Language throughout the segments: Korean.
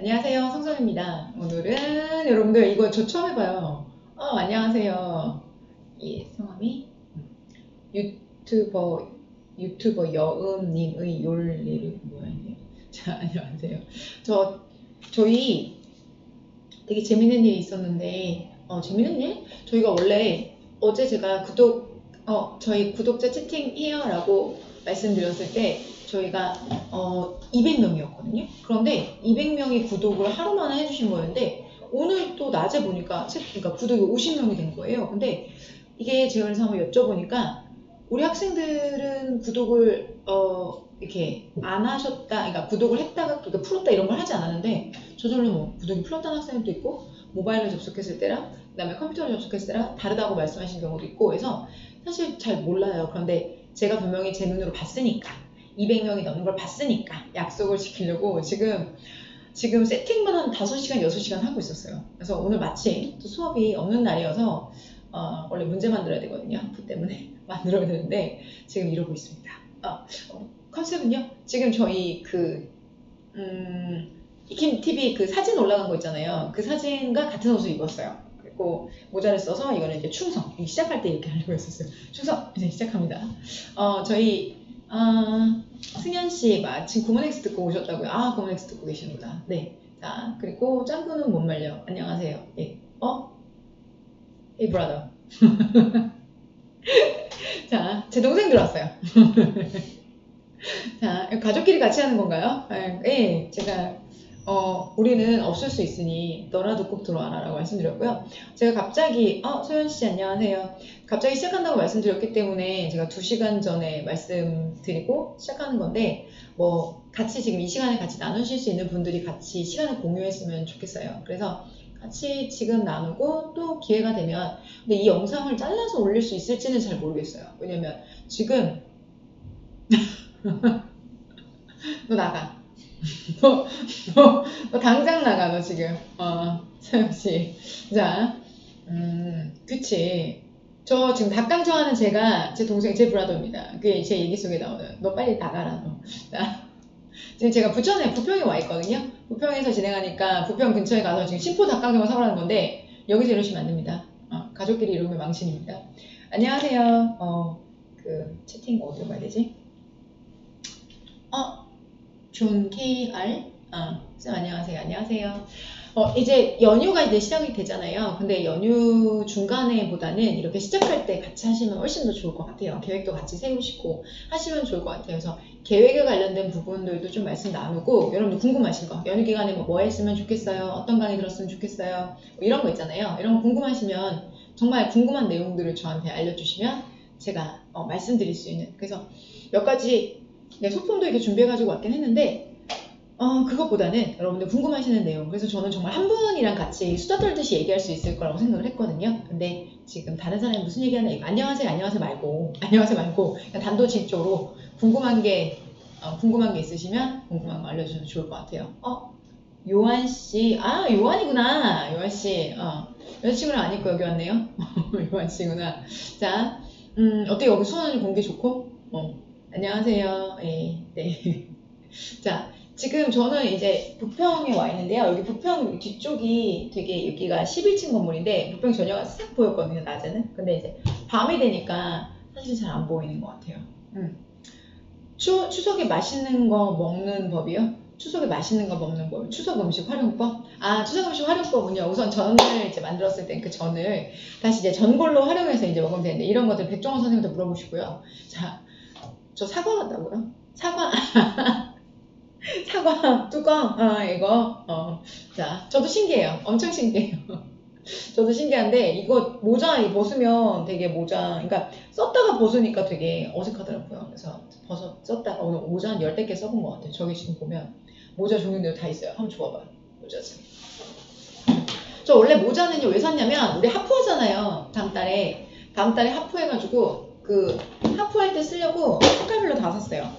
안녕하세요, 성성입니다. 오늘은 여러분들 이거 저 처음 해봐요. 안녕하세요. 예, 성함이 유튜버 여음님의 요리를 뭐야 이게? 자, 안녕하세요. 저희 되게 재밌는 일이 있었는데 재밌는 일? 저희가 원래 어제 제가 저희 구독자 채팅해요라고 말씀드렸을 때 저희가 200명이었거든요. 그런데 200명이 구독을 하루 만에 해주신 거였는데 오늘 또 낮에 보니까 그러니까 구독이 50명이 된 거예요. 근데 이게 제가 그래서 한번 여쭤보니까 우리 학생들은 구독을 이렇게 안 하셨다, 그러니까 구독을 했다가 그러니까 풀었다 이런 걸 하지 않았는데 저절로 뭐 구독이 풀었다는 학생도 있고 모바일로 접속했을 때랑 그다음에 컴퓨터로 접속했을 때랑 다르다고 말씀하신 경우도 있고 그래서 사실 잘 몰라요. 그런데 제가 분명히 제 눈으로 봤으니까 200명이 넘는 걸 봤으니까 약속을 지키려고 지금 세팅만 한 5시간, 6시간 하고 있었어요. 그래서 오늘 마침 또 수업이 없는 날이어서 원래 문제 만들어야 되거든요. 그 때문에 만들어야 되는데 지금 이러고 있습니다. 컨셉은요? 지금 저희 이킴TV 그 사진 올라간 거 있잖아요. 그 사진과 같은 옷을 입었어요. 그리고 모자를 써서 이거는 이제 충성. 시작할 때 이렇게 하려고 했었어요. 충성! 이제 시작합니다. 저희 승현씨 마침 구몬엑스 듣고 오셨다고요? 구몬엑스 듣고 계시는구나. 네. 자, 그리고 짱구는 못 말려. 안녕하세요. 예. Hey brother. 자, 제 동생 들어왔어요. 자, 가족끼리 같이 하는 건가요? 예, 제가 우리는 없을 수 있으니 너라도 꼭 들어와라 라고 말씀드렸고요. 제가 갑자기 소연씨 안녕하세요. 갑자기 시작한다고 말씀드렸기 때문에 제가 2시간 전에 말씀드리고 시작하는 건데 뭐 같이 지금 이 시간에 같이 나누실 수 있는 분들이 같이 시간을 공유했으면 좋겠어요. 그래서 같이 지금 나누고 또 기회가 되면 근데 이 영상을 잘라서 올릴 수 있을지는 잘 모르겠어요. 왜냐면 지금 너 나가. 너 당장 나가, 너 지금. 서영씨. 자, 그치. 저 지금 닭강 좋아하는 제가, 제 동생, 제 브라더입니다. 그게 제 얘기 속에 나오는. 너 빨리 나가라, 너. 자, 지금 제가 부평에 와 있거든요. 부평에서 진행하니까 부평 근처에 가서 지금 신포 닭강정을 사오라는 건데, 여기서 이러시면 안 됩니다. 가족끼리 이러면 망신입니다. 안녕하세요. 채팅 어디로 가야 되지? 존 KR? 쌤 안녕하세요. 안녕하세요. 이제 연휴가 이제 시작이 되잖아요. 근데 연휴 중간에보다는 이렇게 시작할 때 같이 하시면 훨씬 더 좋을 것 같아요. 계획도 같이 세우시고 하시면 좋을 것 같아요. 그래서 계획에 관련된 부분들도 좀 말씀 나누고 여러분들 궁금하신 거 연휴 기간에 뭐 했으면 좋겠어요. 어떤 강의 들었으면 좋겠어요. 뭐 이런 거 있잖아요. 이런 거 궁금하시면 정말 궁금한 내용들을 저한테 알려주시면 제가 말씀드릴 수 있는 그래서 몇 가지 소품도 이렇게 준비해가지고 왔긴 했는데 그것보다는 여러분들 궁금하시는 내용 그래서 저는 정말 한 분이랑 같이 수다 떨듯이 얘기할 수 있을 거라고 생각을 했거든요. 근데 지금 다른 사람이 무슨 얘기하나 이거 안녕하세요 말고 그냥 단도직입적으로 궁금한 게 있으시면 궁금한 거 알려주셔도 좋을 것 같아요. 요한씨 요한이구나. 요한씨 여자친구랑 안 입고 여기 왔네요. 요한씨구나. 자 어떻게 여기 수원은 공기 좋고 안녕하세요. 네. 자, 지금 저는 이제 부평에 와 있는데요. 여기 부평 뒤쪽이 되게 여기가 11층 건물인데 부평 전혀가 싹 보였거든요, 낮에는. 근데 이제 밤이 되니까 사실 잘 안 보이는 것 같아요. 추석에 맛있는 거 먹는 법이요? 추석에 맛있는 거 먹는 법. 추석 음식 활용법? 추석 음식 활용법은요. 우선 전을 이제 만들었을 땐 그 전을 다시 이제 전골로 활용해서 이제 먹으면 되는데 이런 것들 백종원 선생님한테 물어보시고요. 자, 저 사과 같다고요? 사과 뚜껑 이거 자 저도 신기해요. 엄청 신기해요. 저도 신기한데 이거 모자 벗으면 되게 그러니까 썼다가 벗으니까 되게 어색하더라고요. 그래서 썼다가 오늘 모자 한 10대 개 써본 것 같아요. 저기 지금 보면 모자 종류대로 다 있어요. 한번 줘봐봐요. 모자 지금. 저 원래 모자는요 왜 샀냐면 우리 하프하잖아요. 다음 달에 하프해가지고 그 하프할 때 쓰려고 색깔별로 다 샀어요.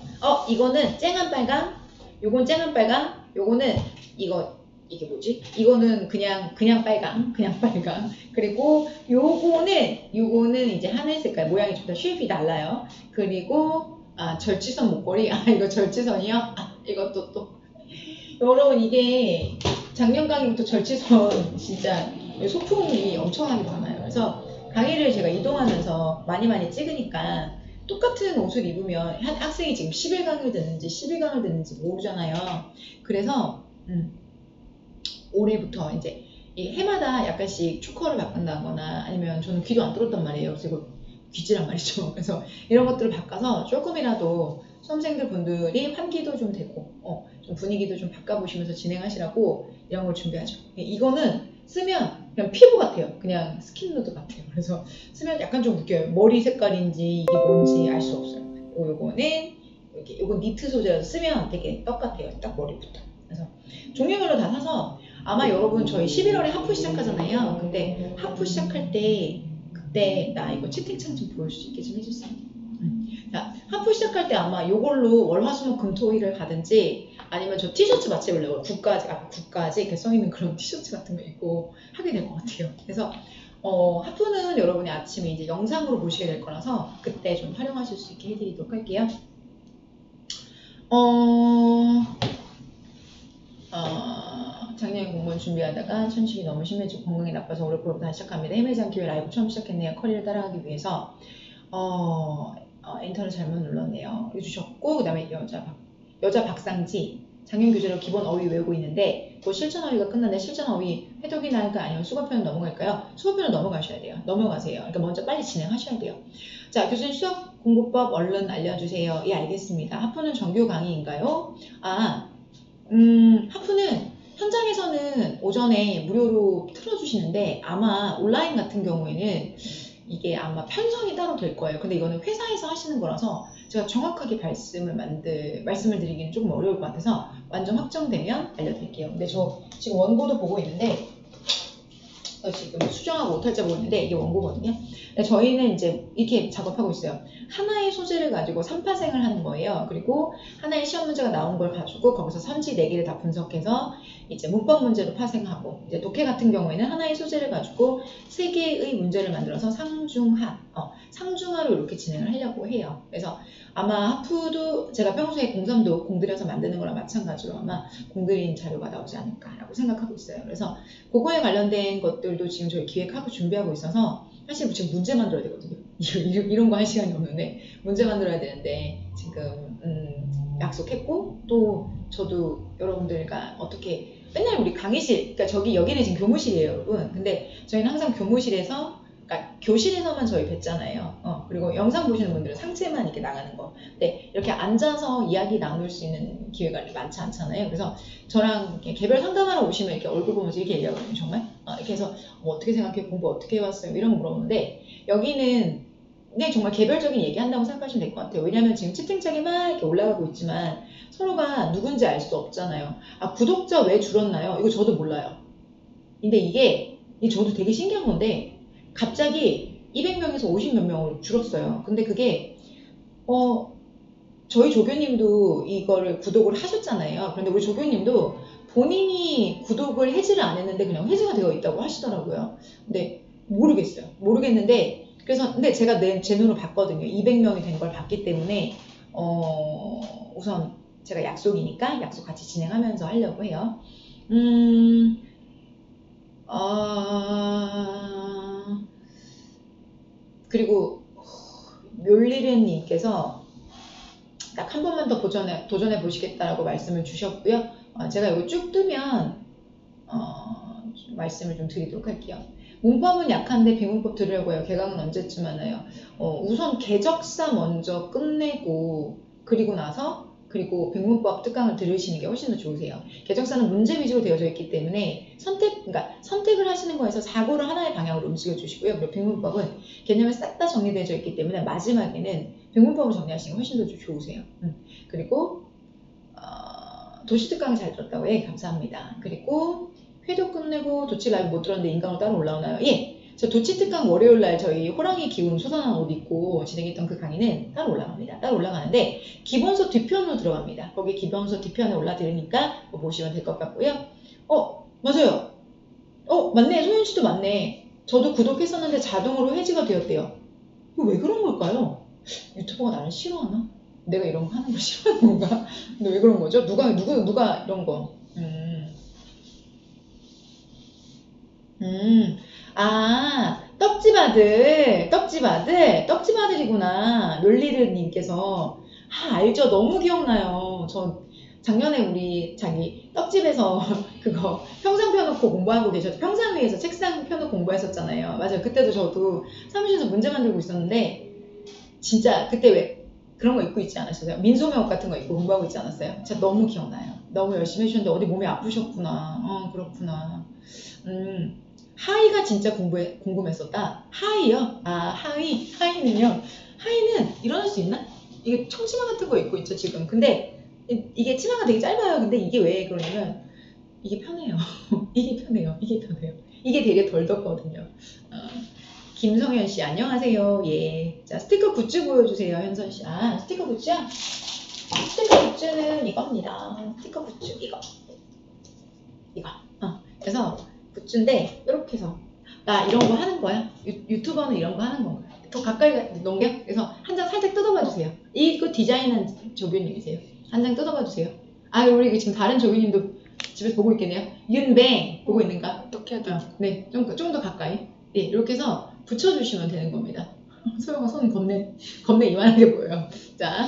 이거는 쨍한 빨강, 요건 쨍한 빨강, 요거는 이게 뭐지? 이거는 그냥 빨강. 그리고 요거는 이제 하늘 색깔 모양이 좀 더 쉐입이 달라요. 그리고 절지선 목걸이. 이거 절지선이요? 이것도 또 여러분 이게 작년 강의부터 절치선 진짜 소품이 엄청나게 많아요. 그래서 강의를 제가 이동하면서 많이 찍으니까 똑같은 옷을 입으면 한 학생이 지금 11강을 듣는지 12강을 듣는지 모르잖아요. 그래서 올해부터 이제 이 해마다 약간씩 축허를 바꾼다거나 아니면 저는 귀도 안 뚫었단 말이에요. 그리고 귀지란 말이죠. 그래서 이런 것들을 바꿔서 조금이라도 수험생들 분들이 환기도 좀 되고 좀 분위기도 좀 바꿔보시면서 진행하시라고 이런 걸 준비하죠. 이거는 쓰면 그냥 피부 같아요. 그냥 스킨누드 같아요. 그래서 쓰면 약간 좀 느껴요. 머리 색깔인지 이게 뭔지 알 수 없어요. 그리고 요거는 요건 니트 소재라서 쓰면 되게 떡 같아요. 딱 머리부터. 그래서 종류별로 다 사서 아마 여러분 저희 11월에 하프 시작하잖아요. 근데 하프 시작할 때 그때 나 이거 채팅창 좀 보여줄 수 있게 좀 해주세요. 자, 하프 시작할 때 아마 요걸로 월화수목금토일을 가든지 아니면 저 티셔츠 맞춰볼래요. 국까지 이렇게 써있는 그런 티셔츠 같은 거 입고 하게 될 것 같아요. 그래서 하프는 여러분이 아침에 이제 영상으로 보시게 될 거라서 그때 좀 활용하실 수 있게 해드리도록 할게요. 작년에 공무원 준비하다가 천식이 너무 심해지고 건강이 나빠서 올해 부터 다시 시작합니다. 헤매지 않기 위해 라이브 처음 시작했네요. 커리를 따라가기 위해서 엔터를 잘못 눌렀네요. 해주셨고 그 다음에 여자 박상지 작년 교재로 기본 어휘 외우고 있는데 곧 실전 어휘가 끝났는데 실전 어휘 회독이 나을까 아니면 수거편을 넘어갈까요? 수거편을 넘어가셔야 돼요. 넘어가세요. 그러니까 먼저 빨리 진행하셔야 돼요. 자, 교수님 수학 공부법 얼른 알려주세요. 예, 알겠습니다. 하프는 정규 강의인가요? 하프는 현장에서는 오전에 무료로 틀어주시는데 아마 온라인 같은 경우에는 이게 아마 편성이 따로 될 거예요. 근데 이거는 회사에서 하시는 거라서 제가 정확하게 말씀을 드리기는 조금 어려울 것 같아서 완전 확정되면 알려드릴게요. 근데 저 지금 원고도 보고 있는데 지금 수정하고 오탈자 보고 있는데 이게 원고거든요. 저희는 이제 이렇게 작업하고 있어요. 하나의 소재를 가지고 3파생을 하는 거예요. 그리고 하나의 시험 문제가 나온 걸 가지고 거기서 선지 4개를 다 분석해서 이제 문법 문제로 파생하고 이제 독해 같은 경우에는 하나의 소재를 가지고 3개의 문제를 만들어서 상중하로 이렇게 진행을 하려고 해요. 그래서 아마 하프도 제가 평소에 공삼도 공들여서 만드는 거랑 마찬가지로 아마 공들인 자료가 나오지 않을까라고 생각하고 있어요. 그래서 그거에 관련된 것들도 지금 저희 기획하고 준비하고 있어서 사실 지금 문제 만들어야 되거든요. 이런 거 할 시간이 없는데 문제 만들어야 되는데 지금 약속했고 또 저도 여러분들과 어떻게 맨날 우리 강의실 그러니까 여기는 지금 교무실이에요 여러분. 근데 저희는 항상 교무실에서 그러니까 교실에서만 저희 뵀잖아요. 그리고 영상 보시는 분들은 상체만 이렇게 나가는 거. 근데 이렇게 앉아서 이야기 나눌 수 있는 기회가 많지 않잖아요. 그래서 저랑 이렇게 개별 상담하러 오시면 이렇게 얼굴 보면서 이렇게 얘기하거든요. 정말. 이렇게 해서 어떻게 생각해? 공부 어떻게 해왔어요? 이런 거 물어보는데 여기는 정말 개별적인 얘기한다고 생각하시면 될 것 같아요. 왜냐하면 지금 채팅창에 막 이렇게 올라가고 있지만 서로가 누군지 알 수 없잖아요. 구독자 왜 줄었나요? 이거 저도 몰라요. 근데 이게 저도 되게 신기한 건데 갑자기 200명에서 50몇 명으로 줄었어요. 근데 그게 저희 조교님도 이거를 구독을 하셨잖아요. 그런데 우리 조교님도 본인이 구독을 해지를 안 했는데 그냥 해지가 되어 있다고 하시더라고요. 근데 모르겠는데 근데 제가 제 눈으로 봤거든요. 200명이 된 걸 봤기 때문에 우선 제가 약속이니까 약속 같이 진행하면서 하려고 해요. 그리고 멸리른님께서 딱 한 번만 더 도전해 보시겠다라고 말씀을 주셨고요. 제가 이거 쭉 뜨면 말씀을 좀 드리도록 할게요. 문법은 약한데 비문법 들으려고요. 개강은 언제쯤 하나요? 우선 개적사 먼저 끝내고 그리고 백문법 특강을 들으시는 게 훨씬 더 좋으세요. 개적사는 문제 위주로 되어져 있기 때문에 선택을 하시는 거에서 사고를 하나의 방향으로 움직여 주시고요. 그리고 백문법은 개념이 싹 다 정리되어져 있기 때문에 마지막에는 백문법을 정리하시는 게 훨씬 더 좋으세요. 그리고 도시특강 잘 들었다고 감사합니다. 그리고 회도 끝내고 도치 라이브 못 들었는데 인강으로 따로 올라오나요? 예! 저 도치특강 월요일날 저희 호랑이 기운 솟아난 옷 입고 진행했던 그 강의는 따로 올라갑니다. 따로 올라가는데 기본서 뒤편으로 들어갑니다. 거기 기본서 뒤편에 올라드리니까 보시면 될 것 같고요. 맞아요. 맞네. 소연씨도 맞네. 저도 구독했었는데 자동으로 해지가 되었대요. 이거 왜 그런 걸까요? 유튜버가 나를 싫어하나? 내가 이런 거 하는 거 싫어하는 건가? 근데 왜 그런 거죠? 누가 이런 거? 떡집 아들, 떡집 아들이구나. 롤리르님께서. 아, 알죠. 너무 기억나요. 저 작년에 우리 자기 떡집에서 그거 평상 펴놓고 공부하고 계셨죠. 평상 위에서 책상 펴놓고 공부했었잖아요. 맞아요. 그때도 저도 사무실에서 문제 만들고 있었는데, 진짜 그때 왜 그런 거 입고 있지 않으셨어요? 민소매 옷 같은 거 입고 공부하고 있지 않았어요? 진짜 너무 기억나요. 너무 열심히 해주셨는데 어디 몸이 아프셨구나. 그렇구나. 하이가 진짜 궁금했었다. 하이요? 아, 하이는요? 하이는 일어날 수 있나? 이게 청치마 같은 거 입고 있죠, 지금. 근데 이게 치마가 되게 짧아요. 근데 이게 왜 그러냐면 이게 편해요. 이게 편해요. 이게 되게 덜 덥거든요. 김성현 씨, 안녕하세요. 예. 자, 스티커 굿즈 보여주세요, 현선 씨. 아, 스티커 굿즈요? 스티커 굿즈는 이겁니다. 스티커 굿즈, 이거. 그래서 굿즈인데, 이렇게 해서. 나 이런 거 하는 거야. 유튜버는 이런 거 하는 건가요? 더 가까이 넘겨? 그래서 한 장 살짝 뜯어봐 주세요. 이거 디자인한 조교님이세요. 한 장 뜯어봐 주세요. 아, 우리 지금 다른 조교님도 집에서 보고 있겠네요. 윤뱅 보고 있는가? 어떻게 해야 돼? 네, 좀 더 가까이. 네, 이렇게 해서 붙여주시면 되는 겁니다. 소영아 손 겁내 이만하게 보여요. 자,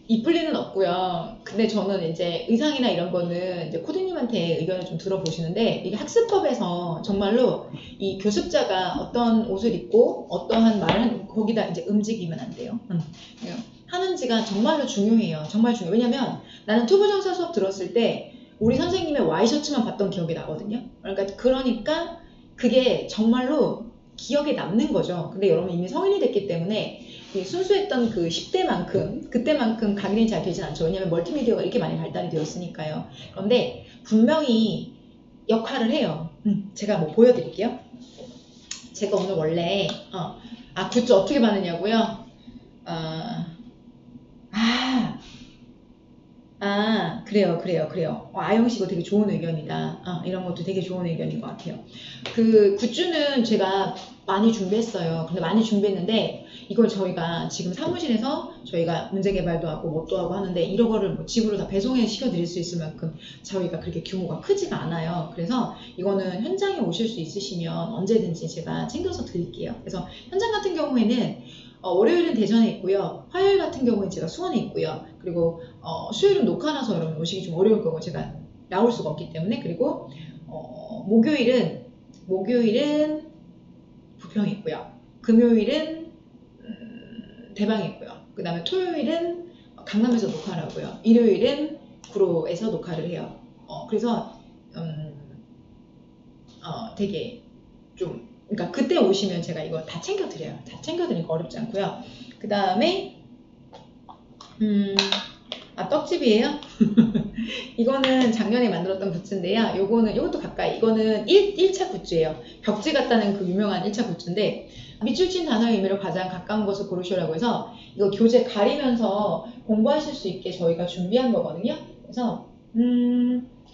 이쁠 리는 없고요. 근데 저는 이제 의상이나 이런 거는 이제 코디님한테 의견을 좀 들어보시는데, 이게 학습법에서 정말로 이 교습자가 어떤 옷을 입고 어떠한 말을 거기다 이제 움직이면 안 돼요. 하는지가 정말로 중요해요. 정말 중요해요. 왜냐면 나는 투부정사 수업 들었을 때 우리 선생님의 와이셔츠만 봤던 기억이 나거든요. 그러니까 그게 정말로 기억에 남는 거죠. 근데 여러분 이미 성인이 됐기 때문에 순수했던 그 10대만큼 그때만큼 각인이 잘 되진 않죠. 왜냐면 멀티미디어가 이렇게 많이 발달이 되었으니까요. 그런데 분명히 역할을 해요. 제가 뭐 보여드릴게요. 제가 오늘 원래 굿즈 어떻게 받느냐고요? 그래요. 아영씨 이거 되게 좋은 의견이다. 이런 것도 되게 좋은 의견인 것 같아요. 그 굿즈는 제가 많이 준비했어요. 근데 많이 준비했는데 이걸 저희가 지금 사무실에서 저희가 문제 개발도 하고 뭣도 하고 하는데 이런 거를 뭐 집으로 다 배송해 시켜드릴 수 있을 만큼 저희가 그렇게 규모가 크지가 않아요. 그래서 이거는 현장에 오실 수 있으시면 언제든지 제가 챙겨서 드릴게요. 그래서 현장 같은 경우에는 월요일은 대전에 있고요. 화요일 같은 경우는 제가 수원에 있고요. 그리고 수요일은 녹화나서 여러분 오시기 좀 어려울 거고 제가 나올 수가 없기 때문에, 그리고 목요일은 부평에 있고요. 금요일은 대방에 있고요. 그 다음에 토요일은 강남에서 녹화를 하고요. 일요일은 구로에서 녹화를 해요. 그래서 되게 좀, 그러니까 그때 오시면 제가 이거 다 챙겨드려요. 다 챙겨드리니까 어렵지 않고요. 그 다음에 떡집이에요? 이거는 작년에 만들었던 굿즈인데요. 요것도 가까이. 이거는 1차 굿즈예요. 벽지 같다는 그 유명한 1차 굿즈인데, 밑줄 친 단어의 의미로 가장 가까운 것을 고르시라고 해서 이거 교재 가리면서 공부하실 수 있게 저희가 준비한 거거든요. 그래서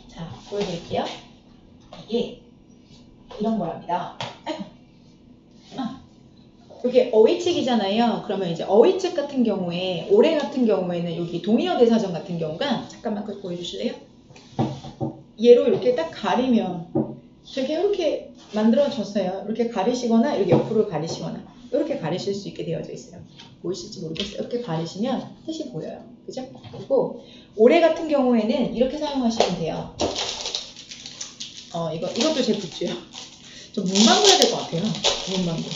자, 보여드릴게요. 이게 이런 거랍니다. 이게 어휘책이잖아요. 그러면 이제 어휘책 같은 경우에, 올해 같은 경우에는 여기 동의어 대사전 같은 경우가, 잠깐만 그거 보여주실래요? 얘로 이렇게 딱 가리면 되게 이렇게 만들어졌어요. 이렇게 가리시거나 이렇게 옆으로 가리시거나 이렇게 가리실 수 있게 되어져 있어요. 보이실지 모르겠어요. 이렇게 가리시면 뜻이 보여요. 그죠? 그리고 올해 같은 경우에는 이렇게 사용하시면 돼요. 이것도 제 굿즈예요. 좀 문방구 해야 될 것 같아요. 문방구.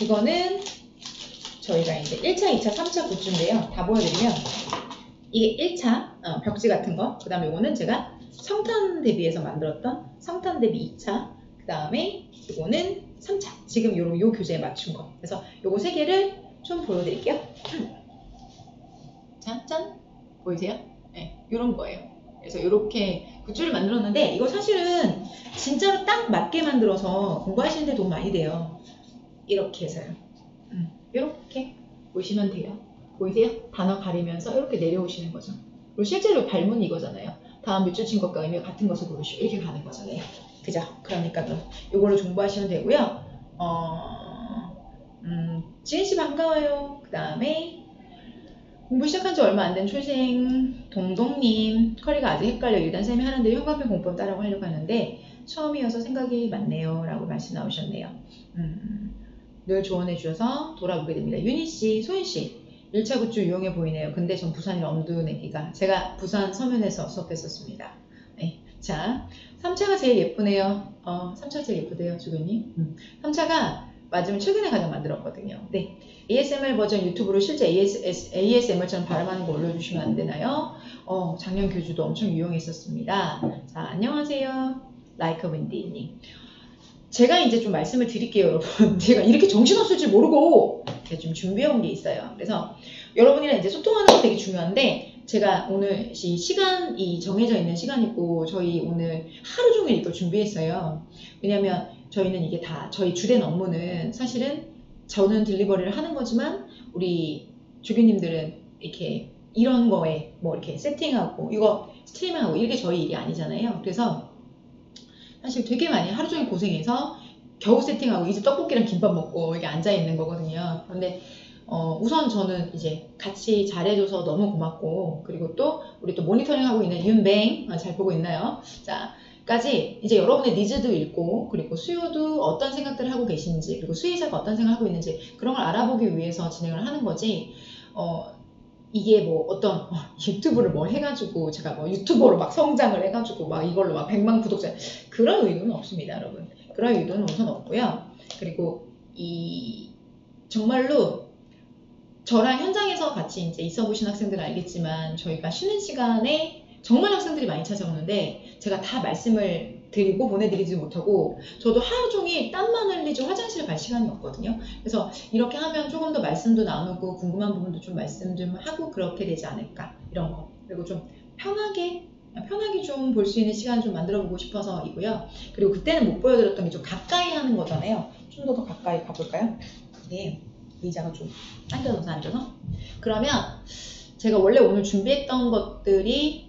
이거는 저희가 이제 1차, 2차, 3차 굿즈인데요. 다 보여드리면 이게 1차 벽지 같은 거, 그 다음에 이거는 제가 성탄 대비해서 만들었던 성탄 대비 2차, 그 다음에 이거는 3차, 지금 요 교재에 맞춘 거. 그래서 요거 3개를 좀 보여드릴게요. 짠 보이세요? 네, 요런 거예요. 그래서 이렇게 굿즈를 만들었는데 이거 사실은 진짜로 딱 맞게 만들어서 공부하시는데 도움 많이 돼요. 이렇게 해서요. 이렇게 보시면 돼요. 보이세요? 단어 가리면서 이렇게 내려오시는 거죠. 그리고 실제로 발문이 이거잖아요. 다음 밑줄 친 것과 의미가 같은 것을 고르시오. 이렇게 가는 거잖아요. 그죠? 그러니까 이걸로 공부하시면 되고요. 지은씨 반가워요. 그 다음에 공부 시작한 지 얼마 안 된 초생 동동님, 커리가 아직 헷갈려. 일단 쌤이 하는데 형광펜 공법 따라고 하려고 하는데 처음이어서 생각이 많네요. 라고 말씀 나오셨네요. 늘 조언해 주셔서 돌아보게 됩니다. 윤희씨, 소윤씨, 1차 굿즈 유용해 보이네요. 근데 전 부산이 엄두내기가. 제가 부산 서면에서 수업했었습니다. 네. 자, 3차가 제일 예쁘네요. 3차 제일 예쁘대요, 주교님. 3차가 맞으면 최근에 가장 만들었거든요. 네. ASMR 버전 유튜브로 실제 ASMR처럼 발음하는 거 올려주시면 안 되나요? 작년 교주도 엄청 유용했었습니다. 자, 안녕하세요. 라이커 윈디님. 제가 이제 좀 말씀을 드릴게요, 여러분. 제가 이렇게 정신없을 줄 모르고 제가 좀 준비해온 게 있어요. 그래서 여러분이랑 이제 소통하는 거 되게 중요한데, 제가 오늘 시간이 정해져 있는 시간이고, 저희 오늘 하루 종일 이걸 준비했어요. 왜냐면 저희는 이게 다, 저희 주된 업무는 사실은 저는 딜리버리를 하는 거지만, 우리 주교님들은 이렇게 이런 거에 뭐 이렇게 세팅하고, 이거 스트리밍하고, 이게 저희 일이 아니잖아요. 그래서 사실 되게 많이 하루 종일 고생해서 겨우 세팅하고 이제 떡볶이랑 김밥 먹고 이렇게 앉아 있는 거거든요. 그런데 우선 저는 이제 같이 잘해줘서 너무 고맙고, 그리고 또 우리 또 모니터링하고 있는 윤뱅, 잘 보고 있나요? 자, 까지 이제 여러분의 니즈도 읽고, 그리고 수요도 어떤 생각들을 하고 계신지, 그리고 수혜자가 어떤 생각을 하고 있는지, 그런 걸 알아보기 위해서 진행을 하는 거지. 이게 뭐 어떤 유튜브를 뭐 해가지고 제가 뭐 유튜버로 막 성장을 해가지고 막 이걸로 막 100만 구독자, 그런 의도는 없습니다, 여러분. 그런 의도는 우선 없고요. 그리고 정말로 저랑 현장에서 같이 이제 있어 보신 학생들은 알겠지만, 저희가 쉬는 시간에 정말 학생들이 많이 찾아오는데 제가 다 말씀을 드리고 보내드리지 못하고, 저도 하루 종일 땀만 흘리지 화장실 갈 시간이 없거든요. 그래서 이렇게 하면 조금 더 말씀도 나누고 궁금한 부분도 좀 말씀 좀 하고 그렇게 되지 않을까, 이런 거. 그리고 좀 편하게 좀 볼 수 있는 시간 좀 만들어 보고 싶어서이고요. 그리고 그때는 못 보여드렸던 게 좀 가까이 하는 거잖아요. 좀 더 가까이 가볼까요? 네, 의자가 좀 앉아서. 그러면 제가 원래 오늘 준비했던 것들이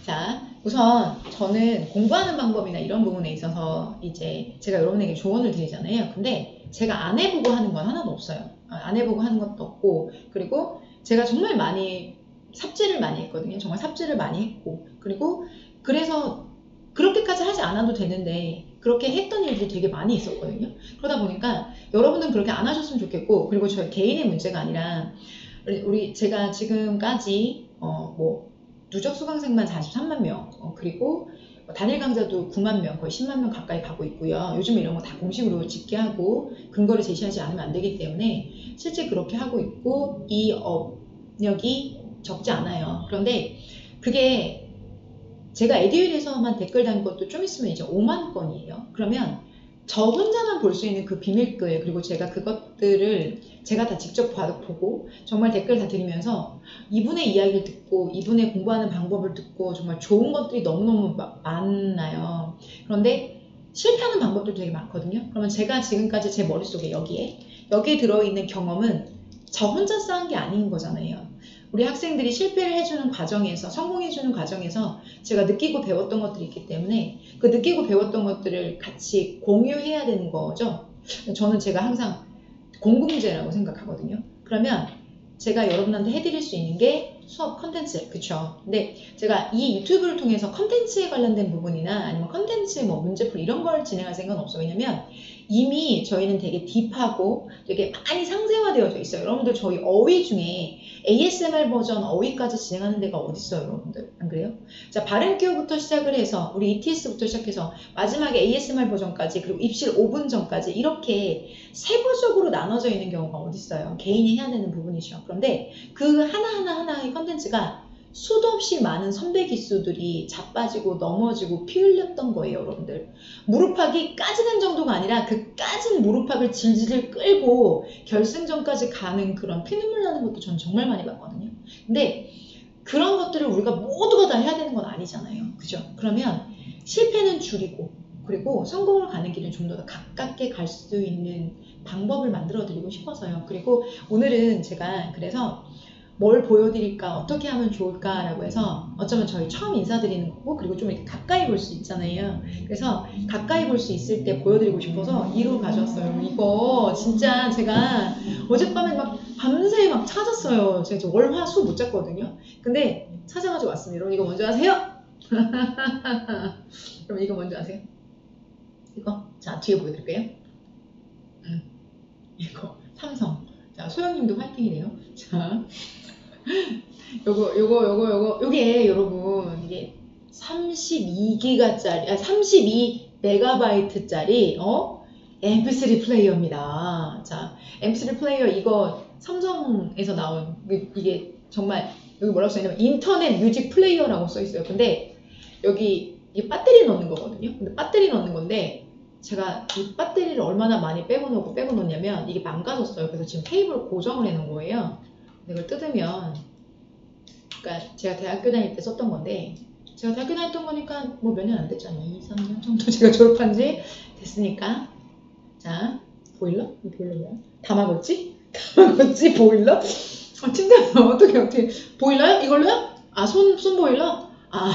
자, 우선 저는 공부하는 방법이나 이런 부분에 있어서 이제 제가 여러분에게 조언을 드리잖아요. 근데 제가 안 해보고 하는 건 하나도 없어요. 안 해보고 하는 것도 없고, 그리고 제가 정말 많이 삽질을 많이 했거든요. 정말 삽질을 많이 했고, 그리고 그래서 그렇게까지 하지 않아도 되는데 그렇게 했던 일들이 되게 많이 있었거든요. 그러다 보니까 여러분들은 그렇게 안 하셨으면 좋겠고, 그리고 저희 개인의 문제가 아니라 제가 지금까지 뭐 누적 수강생만 43만 명, 그리고 단일 강좌도 9만 명, 거의 10만 명 가까이 가고 있고요. 요즘 이런 거 다 공식으로 집계하고 근거를 제시하지 않으면 안 되기 때문에 실제 그렇게 하고 있고, 이 업력이 적지 않아요. 그런데 그게 제가 에듀윌에서만 댓글 단 것도 좀 있으면 이제 5만 건이에요. 그러면 저 혼자만 볼 수 있는 그 비밀글, 그리고 제가 그것들을 제가 다 직접 보고 정말 댓글 다 드리면서 이분의 이야기를 듣고 이분의 공부하는 방법을 듣고 정말 좋은 것들이 너무너무 많아요. 그런데 실패하는 방법도 되게 많거든요. 그러면 제가 지금까지 제 머릿속에 여기에 들어있는 경험은 저 혼자 쌓은 게 아닌 거잖아요. 우리 학생들이 실패를 해주는 과정에서, 성공해주는 과정에서 제가 느끼고 배웠던 것들이 있기 때문에 그 느끼고 배웠던 것들을 같이 공유해야 되는 거죠. 저는 제가 항상 공공재라고 생각하거든요. 그러면 제가 여러분한테 해드릴 수 있는 게 수업 컨텐츠, 그쵸? 근데 제가 이 유튜브를 통해서 컨텐츠에 관련된 부분이나 아니면 컨텐츠 뭐 문제풀이 이런 걸 진행할 생각은 없어요. 왜냐면 이미 저희는 되게 딥하고 되게 많이 상세화되어져 있어요. 여러분들 저희 어휘 중에 ASMR 버전 어휘까지 진행하는 데가 어딨어요, 여러분들? 안 그래요? 자, 발음기호부터 시작을 해서 우리 ETS부터 시작해서 마지막에 ASMR 버전까지, 그리고 입실 5분 전까지 이렇게 세부적으로 나눠져 있는 경우가 어딨어요? 개인이 해야 되는 부분이죠. 그런데 그 하나하나의 컨텐츠가 수도 없이 많은 선배 기수들이 자빠지고 넘어지고 피 흘렸던 거예요, 여러분들. 무릎팍이 까지는 정도가 아니라 그 까진 무릎팍을 질질 끌고 결승전까지 가는 그런 피눈물 나는 것도 저는 정말 많이 봤거든요. 근데 그런 것들을 우리가 모두가 다 해야 되는 건 아니잖아요. 그죠? 그러면 실패는 줄이고, 그리고 성공을 가는 길은 좀 더 가깝게 갈 수 있는 방법을 만들어 드리고 싶어서요. 그리고 오늘은 제가 그래서 뭘 보여드릴까, 어떻게 하면 좋을까라고 해서 어쩌면 저희 처음 인사드리는 거고, 그리고 좀 이렇게 가까이 볼 수 있잖아요. 그래서 가까이 볼 수 있을 때 보여드리고 싶어서 이로 가져왔어요. 이거 진짜 제가 어젯밤에 막 밤새 막 찾았어요. 제가 월, 화, 수 못 잤거든요. 근데 찾아가지고 왔습니다. 여러분 이거 먼저 하세요. 그럼 이거 먼저 하세요. 이거 자 뒤에 보여드릴게요. 이거 삼성. 자 소영님도 화이팅이래요. 자 요게 여러분 이게 32기가짜리 32메가바이트짜리 MP3 플레이어입니다. 자 MP3 플레이어 이거 삼성에서 나온 이게 정말 여기 뭐라고 써있냐면 인터넷 뮤직 플레이어라고 써있어요. 근데 여기 이 배터리 넣는 거거든요. 근데 배터리 넣는 건데 제가 이 배터리를 얼마나 많이 빼고 놓냐면 이게 망가졌어요. 그래서 지금 테이블을 고정을 해 놓은 거예요. 이걸 뜯으면 그러니까 제가 대학교 다닐 때 썼던 건데 제가 대학교 다녔던 거니까 뭐 몇 년 안 됐잖아요. 2, 3년 정도 제가 졸업한 지 됐으니까 자 보일러? 이 보일러 뭐야? 다마고치? 다마고치 보일러? 팀장님 어떻게 보일러요? 이걸로요? 아 손 보일러? 아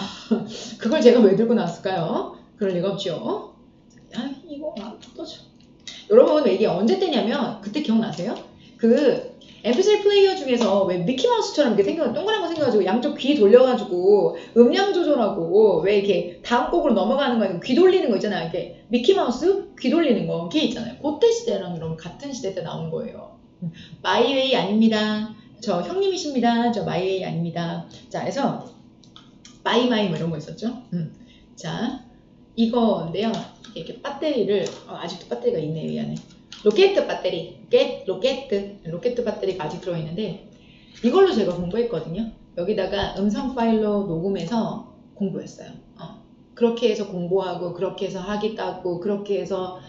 그걸 제가 왜 들고 나왔을까요? 그럴 리가 없죠. 아 이거 떠져. 여러분 이게 언제 때냐면 그때 기억나세요? 그 MP3 플레이어 중에서 왜 미키마우스처럼 이렇게 동그란 거 생겨가지고 양쪽 귀 돌려가지고 음량 조절하고 왜 이렇게 다음 곡으로 넘어가는 거 아니고 귀 돌리는 거 있잖아요. 이렇게 미키마우스 귀 돌리는 거 걔 있잖아요. 그때 시대랑 여러분 같은 시대 때 나온 거예요. 마이웨이 아닙니다. 저 형님이십니다. 저 마이웨이 아닙니다. 자 그래서 마이마이 뭐 이런 거 있었죠. 자 이거인데요. 이렇게 배터리를 아직도 배터리가 있네요. 이 안에 로켓 배터리 로켓 배터리가 아직 들어있는데 이걸로 제가 공부했거든요. 여기다가 음성 파일로 녹음해서 공부했어요. 그렇게 해서 공부하고 그렇게 해서 학위 따고 그렇게 해서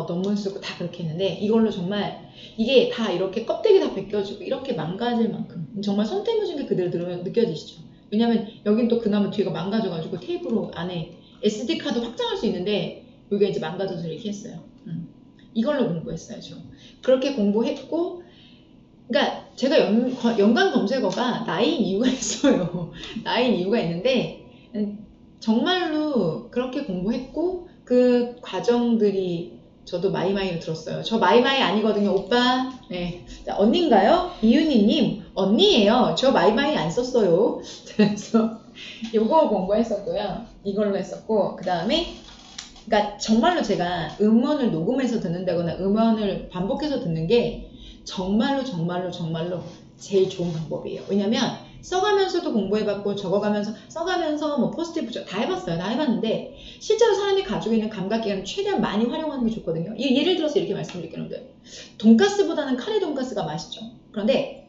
논문 쓰고 다 그렇게 했는데 이걸로 정말 이게 다 이렇게 껍데기 다 벗겨지고 이렇게 망가질 만큼 정말 손때묻은 게 그대로 느껴지시죠. 왜냐면 여긴 또 그나마 뒤가 망가져가지고 테이프로 안에 SD카드 확장할 수 있는데 이게 이제 망가져서 이렇게 했어요. 이걸로 공부했어요. 저 그렇게 공부했고 그러니까 제가 연관 검색어가 나인 이유가 있어요. 나인 이유가 있는데 정말로 그렇게 공부했고 그 과정들이 저도 마이마이로 들었어요. 저 마이마이 아니거든요. 오빠. 네. 자, 언니인가요? 이윤희님 언니예요. 저 마이마이 안 썼어요. 그래서 요거 공부했었고요. 이걸로 했었고 그 다음에 그러니까 정말로 제가 음원을 녹음해서 듣는다거나 음원을 반복해서 듣는 게 정말로 제일 좋은 방법이에요. 왜냐면 써가면서도 공부해봤고 적어가면서 써가면서 뭐 포스트잇 다 해봤어요. 다 해봤는데 실제로 사람이 가지고 있는 감각기관을 최대한 많이 활용하는 게 좋거든요. 예를 들어서 이렇게 말씀드릴게요. 여러분들 돈가스보다는 카레 돈가스가 맛있죠. 그런데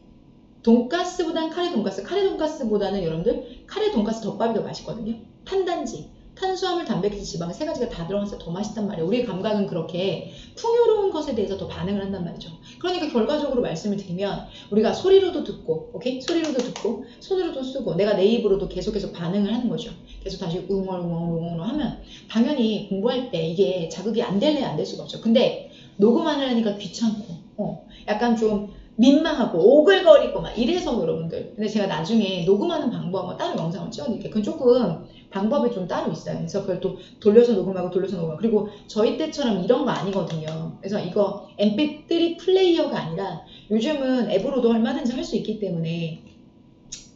돈가스보다는 카레 돈가스보다는 여러분들 카레 돈가스 덮밥이 더 맛있거든요. 탄단지 탄수화물, 단백질, 지방 세 가지가 다 들어가서 더 맛있단 말이에요. 우리의 감각은 그렇게 풍요로운 것에 대해서 더 반응을 한단 말이죠. 그러니까 결과적으로 말씀을 드리면 우리가 소리로도 듣고, 오케이? 소리로도 듣고, 손으로도 쓰고, 내가 내 입으로도 계속해서 반응을 하는 거죠. 계속 다시 웅얼웅얼 하면 당연히 공부할 때 이게 자극이 안 될래 안 될 수가 없죠. 근데 녹음을 하니까 귀찮고, 약간 좀 민망하고 오글거리고 막 이래서 여러분들. 근데 제가 나중에 녹음하는 방법 따로 영상을 찍어드릴게요. 그건 조금 방법이 좀 따로 있어요. 그래서 그걸 또 돌려서 녹음하고 그리고 저희 때처럼 이런 거 아니거든요. 그래서 이거 MP3 플레이어가 아니라 요즘은 앱으로도 얼마든지 할 수 있기 때문에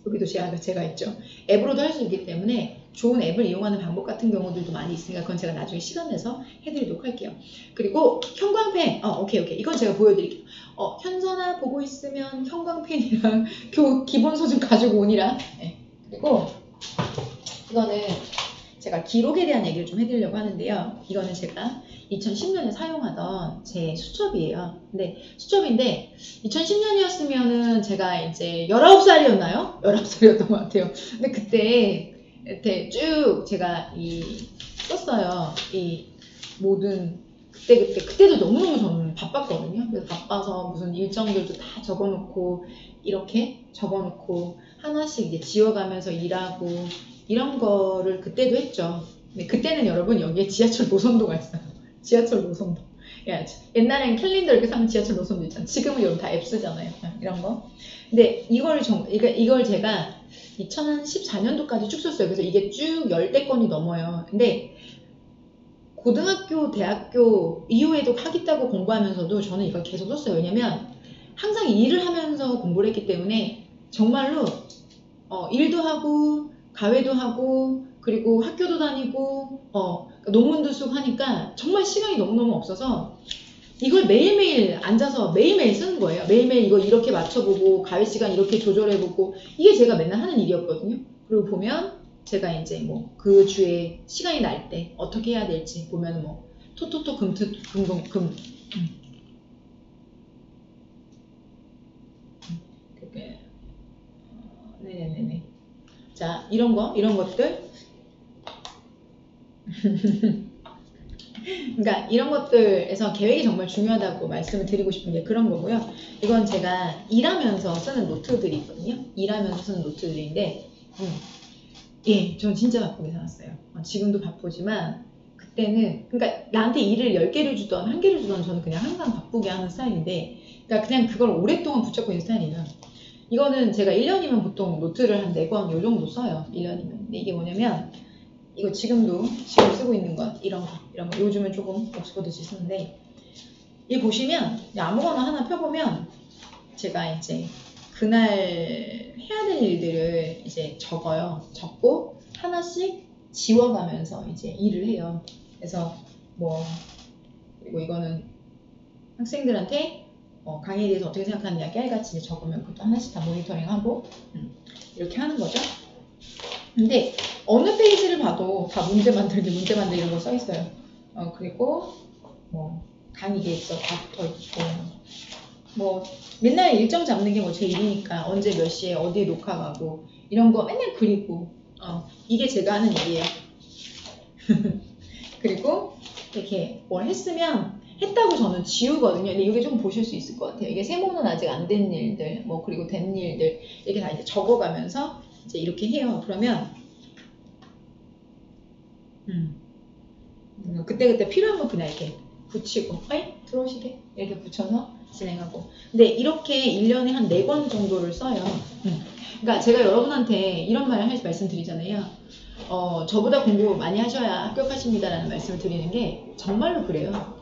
여기도 제가 있죠. 앱으로도 할 수 있기 때문에 좋은 앱을 이용하는 방법 같은 경우들도 많이 있으니까 그건 제가 나중에 시간 내서 해드리도록 할게요. 그리고 형광펜, 오케이. 이건 제가 보여드릴게요. 현선아 보고 있으면 형광펜이랑 기본 소좀 가지고 오니라. 네. 그리고 이거는 제가 기록에 대한 얘기를 좀 해드리려고 하는데요. 이거는 제가 2010년에 사용하던 제 수첩이에요. 근데 수첩인데 2010년이었으면은 제가 이제 19살이었나요? 19살이었던 것 같아요. 근데 그때 쭉 제가 썼어요. 이 모든 그때도 너무너무 저는 바빴거든요. 그래서 바빠서 무슨 일정들도 다 적어놓고 이렇게 적어놓고 하나씩 이제 지워가면서 일하고 이런 거를 그때도 했죠. 근데 그때는 여러분 여기에 지하철 노선도가 있어요. 지하철 노선도. 야, 옛날엔 캘린더 이렇게 사면 지하철 노선도 있잖아. 지금은 여러분 다 앱 쓰잖아요. 이런 거. 근데 이걸 제가 2014년도까지 쭉 썼어요. 그래서 이게 쭉 10대 건이 넘어요. 근데 고등학교, 대학교 이후에도 하겠다고 공부하면서도 저는 이걸 계속 썼어요. 왜냐면 항상 일을 하면서 공부를 했기 때문에 정말로 일도 하고 가회도 하고 그리고 학교도 다니고 논문도 쓰고 하니까 정말 시간이 너무너무 없어서 이걸 매일매일 앉아서 매일매일 쓰는 거예요. 매일매일 이거 이렇게 맞춰보고 가회 시간 이렇게 조절해보고 이게 제가 맨날 하는 일이었거든요. 그리고 보면 제가 이제 뭐 그 주에 시간이 날 때 어떻게 해야 될지 보면 뭐 토토토 금금금 그게 네네네네. 자 이런 것들 그러니까 이런 것들에서 계획이 정말 중요하다고 말씀을 드리고 싶은 게 그런 거고요. 이건 제가 일하면서 쓰는 노트들이 있거든요. 일하면서 쓰는 노트들인데 예, 전 진짜 바쁘게 살았어요. 지금도 바쁘지만 그때는 그러니까 나한테 일을 10개를 주던 1개를 주던 저는 그냥 항상 바쁘게 하는 스타일인데 그러니까 그냥 그걸 오랫동안 붙잡고 있는 스타일이에요. 이거는 제가 1년이면 보통 노트를 한 4권 요 정도 써요. 1년이면. 근데 이게 뭐냐면 이거 지금 쓰고 있는 건 이런 거 요즘은 조금 옥스퍼드시 쓰는데 이 보시면 아무거나 하나 펴보면 제가 이제 그날 해야 될 일들을 이제 적고 하나씩 지워가면서 이제 일을 해요. 그래서 그리고 이거는 학생들한테 강의에 대해서 어떻게 생각하느냐 깨알같이 적으면 그것도 하나씩 다 모니터링하고 이렇게 하는 거죠. 근데 어느 페이지를 봐도 다 문제 만들기 이런 거 써 있어요. 그리고 강의 계획서 다 붙어 있고 맨날 일정 잡는 게 제 일이니까 언제 몇 시에 어디에 녹화 가고 이런 거 맨날 그리고 이게 제가 하는 일이에요. 그리고 이렇게 뭘 했으면 했다고 저는 지우거든요. 근데 이게 좀 보실 수 있을 것 같아요. 이게 세모는 아직 안 된 일들, 그리고 된 일들 이렇게 다 이제 적어가면서 이제 이렇게 해요. 그러면 그때 필요한 거 그냥 이렇게 붙이고 들어오시게 이렇게 붙여서 진행하고. 근데 이렇게 1년에 한 4권 정도를 써요. 그러니까 제가 여러분한테 이런 말씀드리잖아요. 저보다 공부 많이 하셔야 합격하십니다라는 말씀을 드리는 게 정말로 그래요.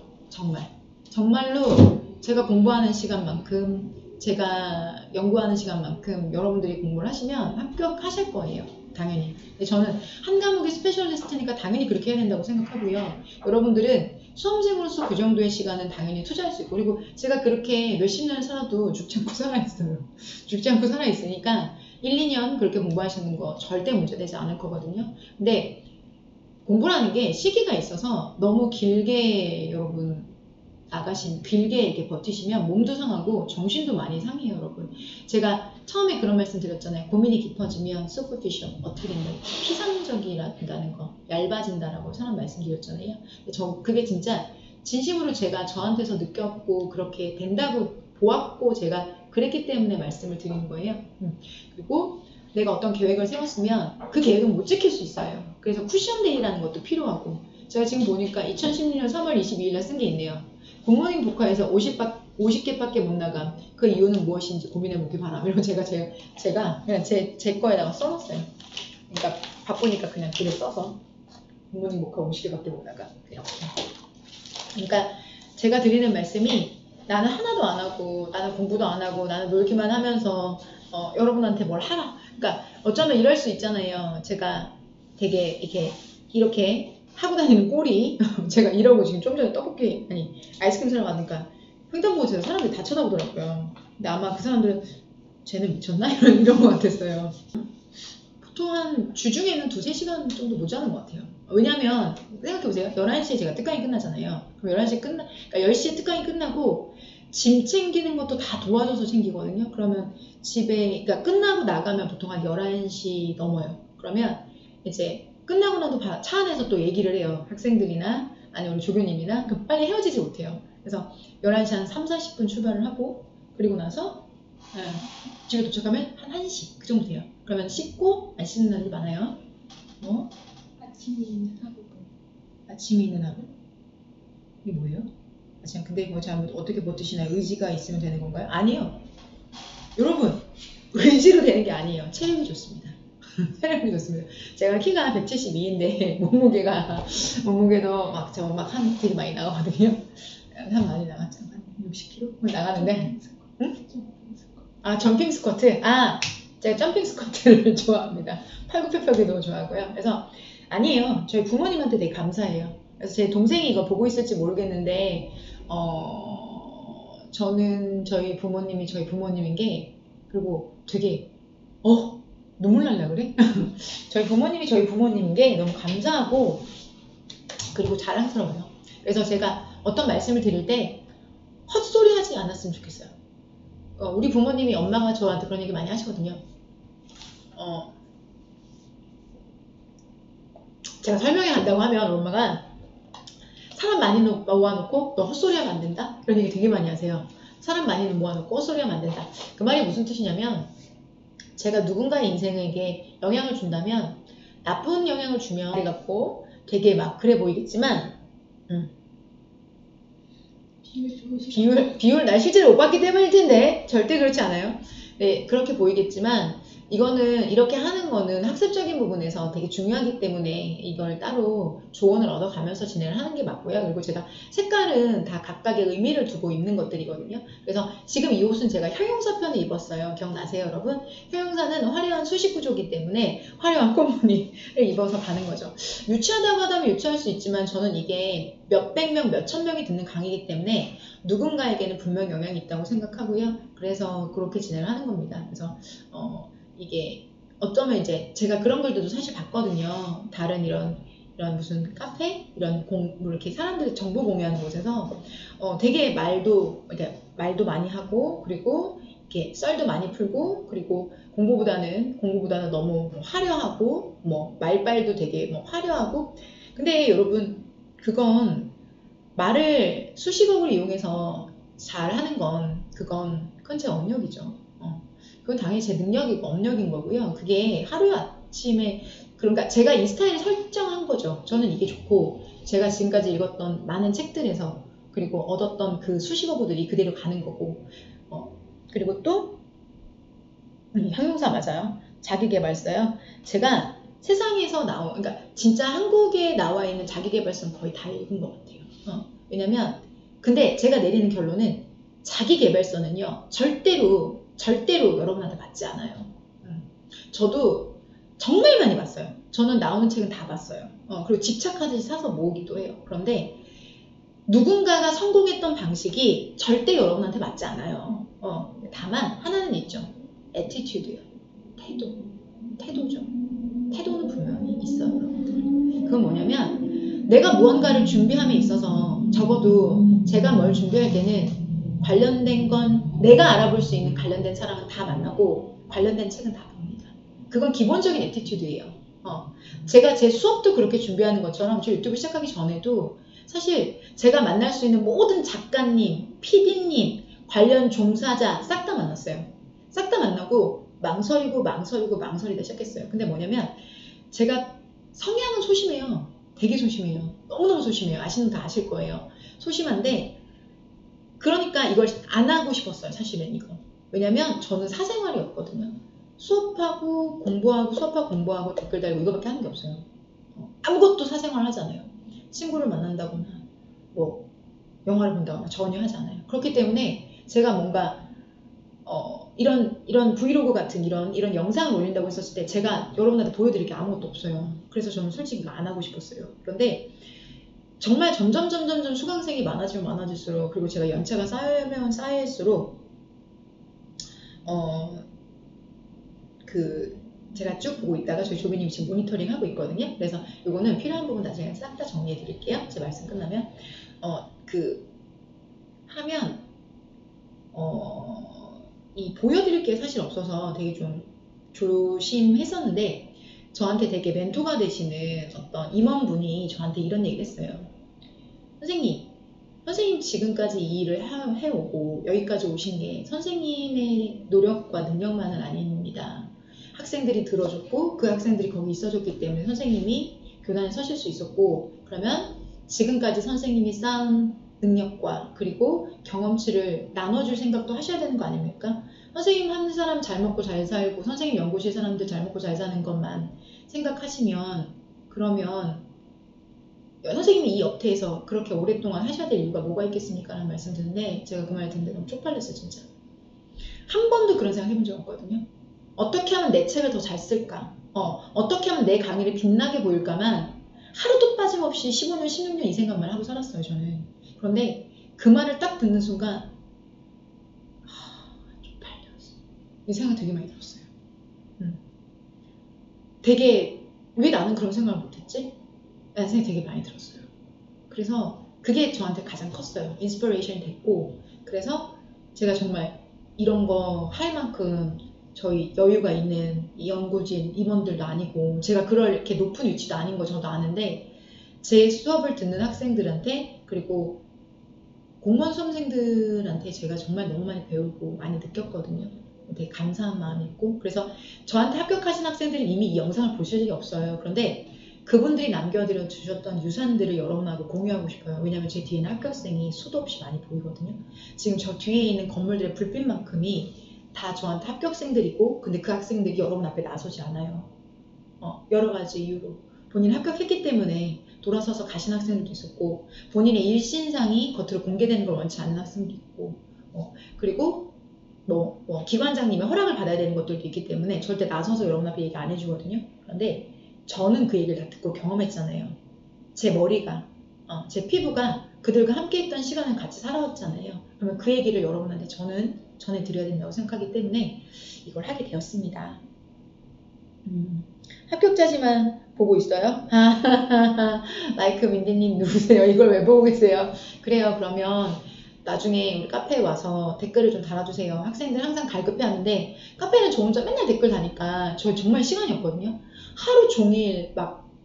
정말로 제가 공부하는 시간만큼 제가 연구하는 시간만큼 여러분들이 공부를 하시면 합격하실 거예요. 당연히. 근데 저는 한 과목이 스페셜리스트니까 당연히 그렇게 해야 된다고 생각하고요. 여러분들은 수험생으로서 그 정도의 시간은 당연히 투자할 수 있고 그리고 제가 그렇게 몇십 년을 살아도 죽지 않고 살아있어요. 죽지 않고 살아있으니까 1, 2년 그렇게 공부하시는 거 절대 문제되지 않을 거거든요. 근데 공부라는 게 시기가 있어서 너무 길게 여러분 길게 이렇게 버티시면 몸도 상하고 정신도 많이 상해요, 여러분. 제가 처음에 그런 말씀 드렸잖아요. 고민이 깊어지면 superficial, 어떻게 된다고? 피상적이라는 거, 얇아진다라고 사람 말씀드렸잖아요. 그게 진짜 진심으로 제가 저한테서 느꼈고 그렇게 된다고 보았고 제가 그랬기 때문에 말씀을 드리는 거예요. 그리고 내가 어떤 계획을 세웠으면 그 계획은 못 지킬 수 있어요. 그래서 쿠션데이라는 것도 필요하고 제가 지금 보니까 2016년 3월 22일 날 쓴 게 있네요. 굿모닝 복화에서 50개밖에 못 나감. 그 이유는 무엇인지 고민해보기 바람. 이러고 제가 그냥 제 거에다가 써놨어요. 그러니까 바쁘니까 그냥 글을 써서 굿모닝 복화 50개밖에 못 나감. 이렇게. 그러니까 제가 드리는 말씀이 나는 하나도 안 하고 나는 공부도 안 하고 나는 놀기만 하면서 여러분한테 뭘 하라. 그러니까 어쩌면 이럴 수 있잖아요. 제가 되게 이렇게 하고 다니는 꼴이 제가 이러고 지금 좀 전에 아이스크림 사러 가니까 횡단보도에서 사람들이 다 쳐다보더라고요. 근데 아마 그 사람들은 쟤는 미쳤나? 이런 것 같았어요. 보통 한 주중에는 2-3시간 정도 모자란 것 같아요. 왜냐면 생각해보세요. 11시에 제가 특강이 끝나잖아요. 그럼 11시에 그러니까 10시에 특강이 끝나고 짐 챙기는 것도 다 도와줘서 챙기거든요. 그러면 그러니까 끝나고 나가면 보통 한 11시 넘어요. 그러면 이제 끝나고 나도 차 안에서 또 얘기를 해요. 학생들이나 아니면 우리 조교님이나 그럼 빨리 헤어지지 못해요. 그래서 11시 한 3-40분 출발을 하고 그리고 나서 집에 도착하면 한 1시 그 정도 돼요. 그러면 씻고 안 씻는 날이 많아요. 아침에 있는 하루. 아침에 있는 하루? 이게 뭐예요? 근데 뭐 잘못 어떻게 못 드시나요? 의지가 있으면 되는 건가요? 아니요. 여러분, 의지로 되는 게 아니에요. 체력이 좋습니다. 체력이 좋습니다. 제가 키가 172인데 몸무게도 한 되게 많이 나가거든요. 한 많이 나갔죠. 한 60kg 나가는데. 응? 아, 점핑 스쿼트. 아, 제가 점핑 스쿼트를 좋아합니다. 팔굽혀펴기도 좋아하고요. 그래서 아니에요. 저희 부모님한테 되게 감사해요. 그래서 제 동생이 이거 보고 있을지 모르겠는데 저는 저희 부모님이 저희 부모님인 게, 그리고 되게 눈물 날라 그래? 저희 부모님이 저희 부모님인 게 너무 감사하고 그리고 자랑스러워요. 그래서 제가 어떤 말씀을 드릴 때 헛소리 하지 않았으면 좋겠어요. 우리 부모님이 엄마가 저한테 그런 얘기 많이 하시거든요. 제가 설명회 간다고 하면 엄마가 사람 많이 모아놓고 너 헛소리 하면 안 된다? 이런 얘기 되게 많이 하세요. 사람 많이 모아놓고 헛소리 하면 안 된다. 그 말이 무슨 뜻이냐면, 제가 누군가의 인생에게 영향을 준다면 나쁜 영향을 주면 내 같고 되게 막 그래 보이겠지만 비율 날 실제로 못 봤기 때문일 텐데 절대 그렇지 않아요. 네, 그렇게 보이겠지만 이거는 이렇게 하는 거는 학습적인 부분에서 되게 중요하기 때문에 이걸 따로 조언을 얻어가면서 진행을 하는 게 맞고요. 그리고 제가 색깔은 다 각각의 의미를 두고 입는 것들이거든요. 그래서 지금 이 옷은 제가 형용사 편을 입었어요. 기억나세요, 여러분? 형용사는 화려한 수식 구조이기 때문에 화려한 꽃무늬를 입어서 가는 거죠. 유치하다고 하다면 유치할 수 있지만 저는 이게 몇백 명, 몇천 명이 듣는 강의이기 때문에 누군가에게는 분명 영향이 있다고 생각하고요. 그래서 그렇게 진행을 하는 겁니다. 그래서 이게 어쩌면 이제 제가 그런 글들도 사실 봤거든요. 다른 이런 무슨 카페? 뭐 이렇게 사람들이 정보 공유하는 곳에서 되게 말도 많이 하고, 그리고 이렇게 썰도 많이 풀고, 그리고 공부보다는 너무 화려하고, 뭐 말빨도 되게 화려하고. 근데 여러분, 그건 말을 수식어를 이용해서 잘하는 건 그건 제 업력이죠. 그건 당연히 제 능력이고 업력인 거고요. 그게 하루아침에, 그러니까 제가 이 스타일을 설정한 거죠. 저는 이게 좋고, 제가 지금까지 읽었던 많은 책들에서 그리고 얻었던 그 수식어구들이 그대로 가는 거고, 그리고 또 형용사 맞아요. 자기계발서요. 제가 세상에서 그러니까 진짜 한국에 나와 있는 자기계발서는 거의 다 읽은 것 같아요. 왜냐면 근데 제가 내리는 결론은 자기계발서는요, 절대로 여러분한테 맞지 않아요. 저도 정말 많이 봤어요. 저는 나오는 책은 다 봤어요. 그리고 집착하듯이 사서 모으기도 해요. 그런데 누군가가 성공했던 방식이 절대 여러분한테 맞지 않아요. 다만 하나는 있죠. 애티튜드요. 태도죠. 태도는 분명히 있어요, 여러분들. 그건 뭐냐면, 내가 무언가를 준비함에 있어서 적어도 제가 뭘 준비할 때는 관련된 건 내가 알아볼 수 있는 관련된 사람은 다 만나고 관련된 책은 다 봅니다. 그건 기본적인 애티튜드예요. 제가 제 수업도 그렇게 준비하는 것처럼 저 유튜브 시작하기 전에도 사실 제가 만날 수 있는 모든 작가님, PD님, 관련 종사자 싹 다 만났어요. 싹 다 만나고 망설이다 시작했어요. 근데 뭐냐면 제가 성향은 소심해요. 되게 소심해요. 너무너무 소심해요. 아시는 분 다 아실 거예요. 소심한데 그러니까 이걸 안 하고 싶었어요. 사실은 이거. 왜냐면 저는 사생활이 없거든요. 수업하고 공부하고 댓글 달고 이거밖에 하는 게 없어요. 아무것도 사생활 하잖아요. 친구를 만난다거나 뭐 영화를 본다거나 전혀 하지 않아요. 그렇기 때문에 제가 뭔가 이런 브이로그 같은 이런 영상을 올린다고 했었을 때 제가 여러분한테 보여드릴 게 아무것도 없어요. 그래서 저는 솔직히 이거 안 하고 싶었어요. 그런데 정말 점점 수강생이 많아질수록, 그리고 제가 연차가 쌓이면 쌓일수록 제가 쭉 보고 있다가 저희 조비님이 지금 모니터링 하고 있거든요. 그래서 이거는 필요한 부분 나중에 싹 다 정리해 드릴게요. 제 말씀 끝나면 하면 이 보여드릴 게 사실 없어서 되게 좀 조심했었는데, 저한테 되게 멘토가 되시는 어떤 임원분이 저한테 이런 얘기를 했어요. 선생님 지금까지 이 일을 해오고 여기까지 오신 게 선생님의 노력과 능력만은 아닙니다. 학생들이 들어줬고 그 학생들이 거기 있어줬기 때문에 선생님이 교단에 서실 수 있었고, 그러면 지금까지 선생님이 쌓은 능력과 그리고 경험치를 나눠줄 생각도 하셔야 되는 거 아닙니까? 선생님 한 사람 잘 먹고 잘 살고 선생님 연구실 사람들 잘 먹고 잘 사는 것만 생각하시면 그러면 선생님이 이 업태에서 그렇게 오랫동안 하셔야 될 이유가 뭐가 있겠습니까? 라는 말씀 드는데 제가 그 말 듣는데 너무 쪽팔렸어요 진짜. 한 번도 그런 생각 해본 적 없거든요. 어떻게 하면 내 책을 더 잘 쓸까? 어떻게 하면 내 강의를 빛나게 보일까만 하루도 빠짐없이 15년, 16년 이 생각만 하고 살았어요 저는. 그런데 그 말을 딱 듣는 순간 쪽팔려 이 생각 되게 많이 들었어요. 되게 왜 나는 그런 생각을 못했지? 라는 생각이 되게 많이 들었어요. 그래서 그게 저한테 가장 컸어요. 인스피레이션이 됐고 그래서 제가 정말 이런 거 할 만큼 저희 여유가 있는 이 연구진 임원들도 아니고 제가 그럴 이렇게 높은 위치도 아닌 거 저도 아는데 제 수업을 듣는 학생들한테 그리고 공무원 수험생들한테 제가 정말 너무 많이 배우고 많이 느꼈거든요. 되게 감사한 마음이 있고 그래서 저한테 합격하신 학생들이 이미 이 영상을 보실 일이 없어요. 그런데 그분들이 남겨드려 주셨던 유산들을 여러분하고 공유하고 싶어요. 왜냐면 제 뒤에는 합격생이 수도 없이 많이 보이거든요. 지금 저 뒤에 있는 건물들의 불빛만큼이 다 저한테 합격생들이고 근데 그 학생들이 여러분 앞에 나서지 않아요. 여러 가지 이유로 본인이 합격했기 때문에 돌아서서 가신 학생들도 있었고 본인의 일신상이 겉으로 공개되는 걸 원치 않는 학생도 있고 그리고 기관장님의 허락을 받아야 되는 것들도 있기 때문에 절대 나서서 여러분 앞에 얘기 안 해주거든요. 그런데 저는 그 얘기를 다 듣고 경험했잖아요. 제 머리가, 제 피부가 그들과 함께 있던 시간을 같이 살아왔잖아요. 그러면 그 얘기를 여러분한테 저는 전해드려야 된다고 생각하기 때문에 이걸 하게 되었습니다. 합격자지만 보고 있어요? 라이크 민디님 누구세요? 이걸 왜 보고 계세요? 그래요. 그러면 나중에 우리 카페에 와서 댓글을 좀 달아주세요. 학생들 항상 갈급해 하는데 카페는 저 혼자 맨날 댓글 다니까 저 정말 시간이 없거든요. 하루 종일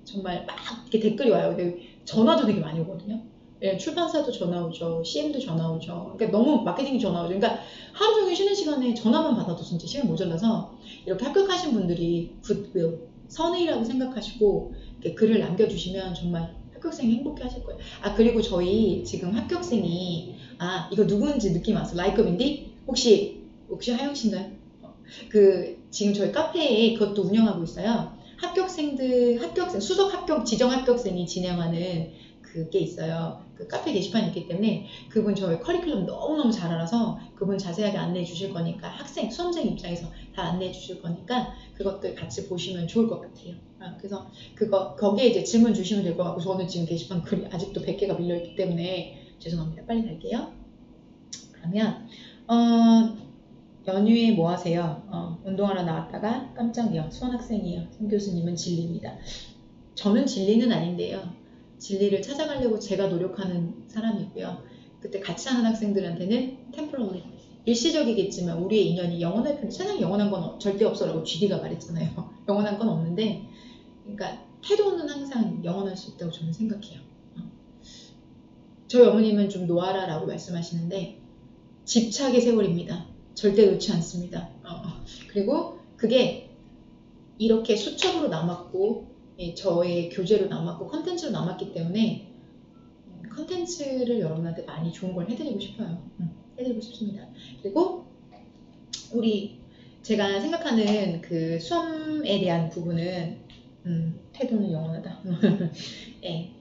정말 이렇게 댓글이 와요. 근데 전화도 되게 많이 오거든요. 예, 출판사도 전화 오죠. CM도 전화 오죠. 그러니까 너무 마케팅이 전화 오죠. 그러니까 하루 종일 쉬는 시간에 전화만 받아도 진짜 시간 모자라서 이렇게 합격하신 분들이 굿윌, 선의라고 생각하시고 이렇게 글을 남겨주시면 정말 합격생이 행복해 하실 거예요. 그리고 저희 지금 합격생이 이거 누구인지 느낌 왔어. 라이크 민디? 혹시 하영씨인가요? 지금 저희 카페에 그것도 운영하고 있어요. 수석 합격, 지정 합격생이 진행하는 그게 있어요. 그 카페 게시판이 있기 때문에 그분 저희 커리큘럼 너무너무 잘 알아서 그분 자세하게 안내해 주실 거니까 수험생 입장에서 다 안내해 주실 거니까 그것들 같이 보시면 좋을 것 같아요. 그래서 거기에 이제 질문 주시면 될 것 같고 저는 지금 게시판 글이 아직도 100개가 밀려있기 때문에 죄송합니다. 빨리 갈게요. 그러면 연휴에 뭐 하세요? 운동하러 나왔다가 깜짝이야. 수원학생이에요. 송 교수님은 진리입니다. 저는 진리는 아닌데요. 진리를 찾아가려고 제가 노력하는 사람이고요. 그때 같이 하는 학생들한테는 temporary, 일시적이겠지만 우리의 인연이 영원할 텐데 세상에 영원한 건 절대 없어라고 GD가 말했잖아요. 영원한 건 없는데 그러니까 태도는 항상 영원할 수 있다고 저는 생각해요. 저희 어머님은 좀 놓아라라고 말씀하시는데 집착의 세월입니다. 절대 놓지 않습니다. 그리고 그게 이렇게 수첩으로 남았고 저의 교재로 남았고 컨텐츠로 남았기 때문에 컨텐츠를 여러분한테 많이 좋은 걸 해드리고 싶어요. 해드리고 싶습니다. 그리고 제가 생각하는 그 수험에 대한 부분은 태도는 영원하다. 네.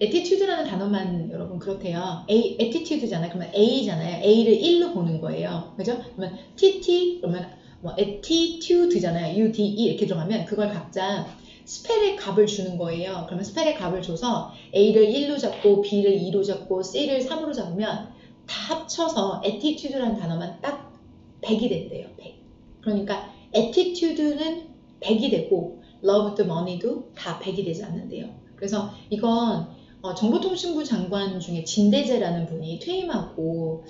attitude라는 단어만 여러분 그렇대요. attitude잖아요. 그러면 A잖아요. A를 1로 보는 거예요. 그죠? 그러면 TT 그러면 attitude잖아요. UDE 이렇게 들어가면 그걸 각자 스펠의 값을 주는 거예요. 그러면 스펠의 값을 줘서 A를 1로 잡고 B를 2로 잡고 C를 3으로 잡으면 다 합쳐서 attitude라는 단어만 딱 100이 된대요. 100. 그러니까 attitude는 100이 되고 love the money도 다 100이 되지 않는데요. 그래서 이건 정보통신부 장관 중에 진대재라는 분이 퇴임하고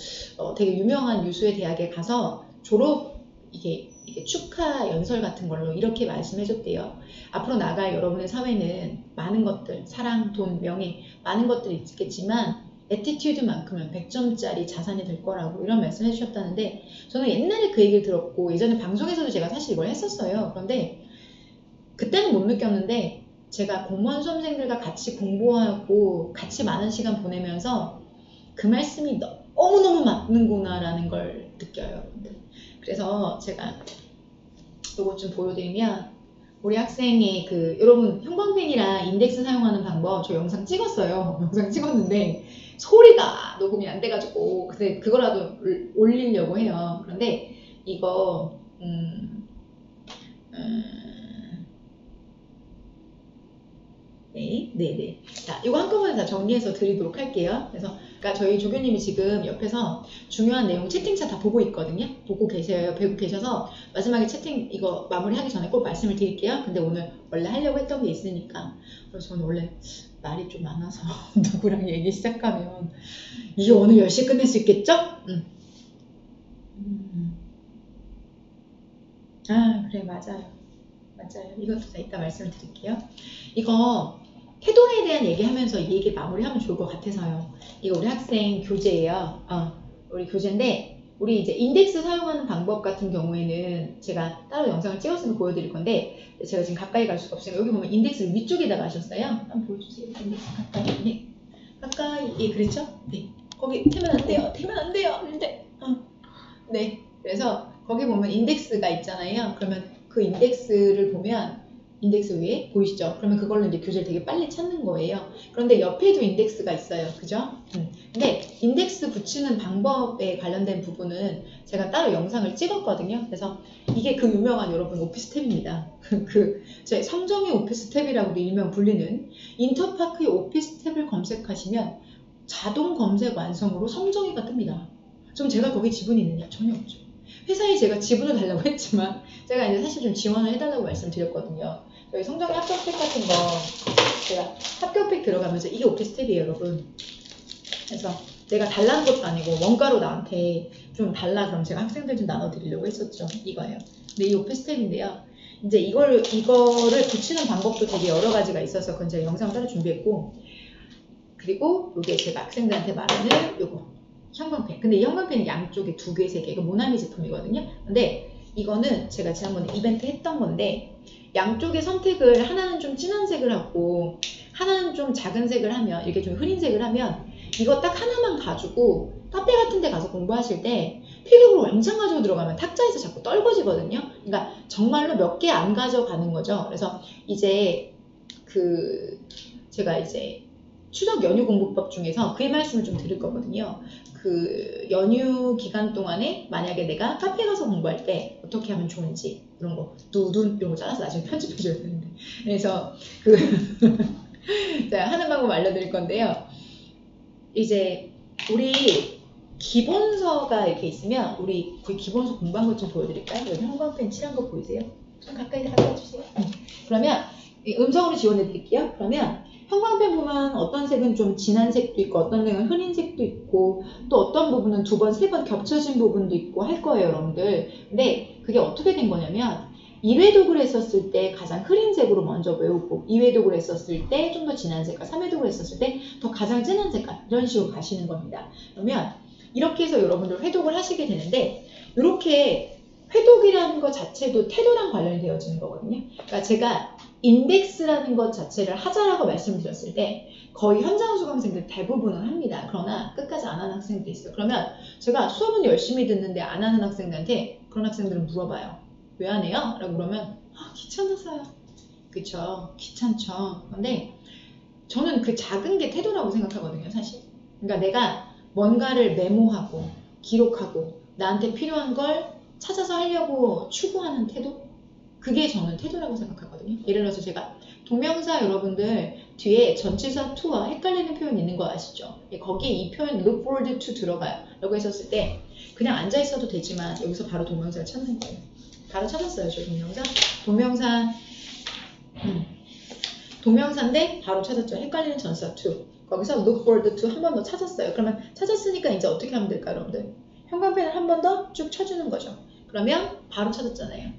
되게 유명한 유수의 대학에 가서 졸업 이게 축하 연설 같은 걸로 이렇게 말씀해줬대요. 앞으로 나갈 여러분의 사회는 많은 것들, 사랑, 돈, 명예 많은 것들이 있겠지만 애티튜드만큼은 100점짜리 자산이 될 거라고 이런 말씀 해주셨다는데 저는 옛날에 그 얘기를 들었고 예전에 방송에서도 제가 사실 이걸 했었어요. 그런데 그때는 못 느꼈는데 제가 공무원 수험생들과 같이 공부하고 같이 많은 시간 보내면서 그 말씀이 너무너무 맞는구나라는 걸 느껴요, 여러분들. 그래서 제가 이거 좀 보여드리면 우리 학생의 여러분 형광펜이랑 인덱스 사용하는 방법 저 영상 찍었어요. 영상 찍었는데 소리가 녹음이 안 돼가지고 근데 그거라도 올리려고 해요. 그런데 이거 네. 자, 이거 한꺼번에 다 정리해서 드리도록 할게요. 그래서, 그러니까 저희 조교님이 지금 옆에서 중요한 내용 채팅창 다 보고 있거든요. 보고 계셔서 마지막에 채팅 이거 마무리하기 전에 꼭 말씀을 드릴게요. 근데 오늘 원래 하려고 했던 게 있으니까. 그래서 저는 원래 말이 좀 많아서 누구랑 얘기 시작하면 이게 오늘 10시에 끝낼 수 있겠죠? 아, 그래, 맞아요. 이것도 다 이따 말씀을 드릴게요. 이거 태도에 대한 얘기하면서 이 얘기 마무리하면 좋을 것 같아서요. 이거 우리 학생 교재예요. 우리 교재인데 우리 이제 인덱스 사용하는 방법 같은 경우에는 제가 따로 영상을 찍었으면 보여드릴 건데 제가 지금 가까이 갈 수가 없어요. 여기 보면 인덱스를 위쪽에다가 하셨어요. 한번 보여주세요. 인덱스 가까이. 네. 가까이. 예, 그랬죠? 네. 거기 태면 안 돼요. 네. 그래서 거기 보면 인덱스가 있잖아요. 그러면 그 인덱스를 보면 인덱스 위에 보이시죠? 그러면 그걸로 이제 교재를 되게 빨리 찾는 거예요. 그런데 옆에도 인덱스가 있어요. 그죠? 근데 인덱스 붙이는 방법에 관련된 부분은 제가 따로 영상을 찍었거든요. 그래서 이게 그 유명한 여러분 오피스 탭입니다. 제 성정의 오피스 탭이라고도 일명 불리는 인터파크의 오피스 탭을 검색하시면 자동 검색 완성으로 성정의가 뜹니다. 좀 제가 거기 지분이 있느냐? 전혀 없죠. 회사에 제가 지분을 달라고 했지만 제가 이제 사실 좀 지원을 해달라고 말씀드렸거든요. 저희 성정의 합격팩 같은 거 제가 합격팩 들어가면서 이게 오피스 탭이에요, 여러분. 그래서 내가 달라는 것도 아니고 원가로 나한테 좀 달라 그럼 제가 학생들 좀 나눠드리려고 했었죠. 이거예요. 근데 이 오피스 탭인데요. 이제 이거를 붙이는 방법도 되게 여러 가지가 있어서 그건 제가 영상을 따로 준비했고 그리고 이게 제가 학생들한테 말하는 요거 형광펜. 근데 이 형광펜은 양쪽에 2개, 3개. 이거 모나미 제품이거든요. 근데 이거는 제가 지난번에 이벤트 했던 건데 양쪽의 선택을 하나는 좀 진한 색을 하고 하나는 좀 작은 색을 하면 이렇게 좀 흐린 색을 하면 이거 딱 하나만 가지고 카페 같은 데 가서 공부하실 때 필기구를 왕창 가지고 들어가면 탁자에서 자꾸 떨궈지거든요. 그러니까 정말로 몇 개 안 가져가는 거죠. 그래서 이제 제가 이제 추석 연휴 공부법 중에서 그 말씀을 좀 드릴 거거든요. 그 연휴 기간 동안에 만약에 내가 카페 가서 공부할 때 어떻게 하면 좋은지 이런 거 두둔 이런 거 짜서 나중에 편집해줘야 되는데 그래서 제가 하는 방법 알려드릴 건데요. 이제 우리 기본서가 이렇게 있으면 우리 그 기본서 공부한 것 좀 보여드릴까요? 여기 형광펜 칠한 거 보이세요? 좀 가까이 주세요. 그러면 음성으로 지원해 드릴게요. 그러면 형광펜 보면 어떤 색은 좀 진한 색도 있고 어떤 색은 흐린 색도 있고 또 어떤 부분은 2번, 3번 겹쳐진 부분도 있고 할 거예요, 여러분들. 근데 그게 어떻게 된 거냐면 1회독을 했었을 때 가장 흐린 색으로 먼저 외우고 2회독을 했었을 때 좀 더 진한 색깔, 3회독을 했었을 때 더 가장 진한 색깔 이런 식으로 가시는 겁니다. 그러면 이렇게 해서 여러분들 회독을 하시게 되는데 이렇게 회독이라는 것 자체도 태도랑 관련이 되어지는 거거든요. 그러니까 제가 인덱스라는 것 자체를 하자라고 말씀드렸을 때 거의 현장 수강생들 대부분은 합니다. 그러나 끝까지 안 하는 학생들도 있어요. 그러면 제가 수업은 열심히 듣는데 안 하는 학생들한테 그런 학생들은 물어봐요. 왜 안 해요? 라고 그러면 귀찮아서요. 그쵸? 귀찮죠. 근데 저는 그 작은 게 태도라고 생각하거든요, 사실. 그러니까 내가 뭔가를 메모하고 기록하고 나한테 필요한 걸 찾아서 하려고 추구하는 태도? 그게 저는 태도라고 생각하거든요. 예를 들어서 제가 동명사 여러분들 뒤에 전치사 to와 헷갈리는 표현 있는 거 아시죠? 거기에 이 표현 look forward to 들어가요. 라고 했었을 때 그냥 앉아 있어도 되지만 여기서 바로 동명사를 찾는 거예요. 바로 찾았어요, 저 동명사인데 바로 찾았죠. 헷갈리는 전치사 to. 거기서 look forward to 한 번 더 찾았어요. 그러면 찾았으니까 이제 어떻게 하면 될까요, 여러분들? 형광펜을 한 번 더 쭉 쳐주는 거죠. 그러면 바로 찾았잖아요.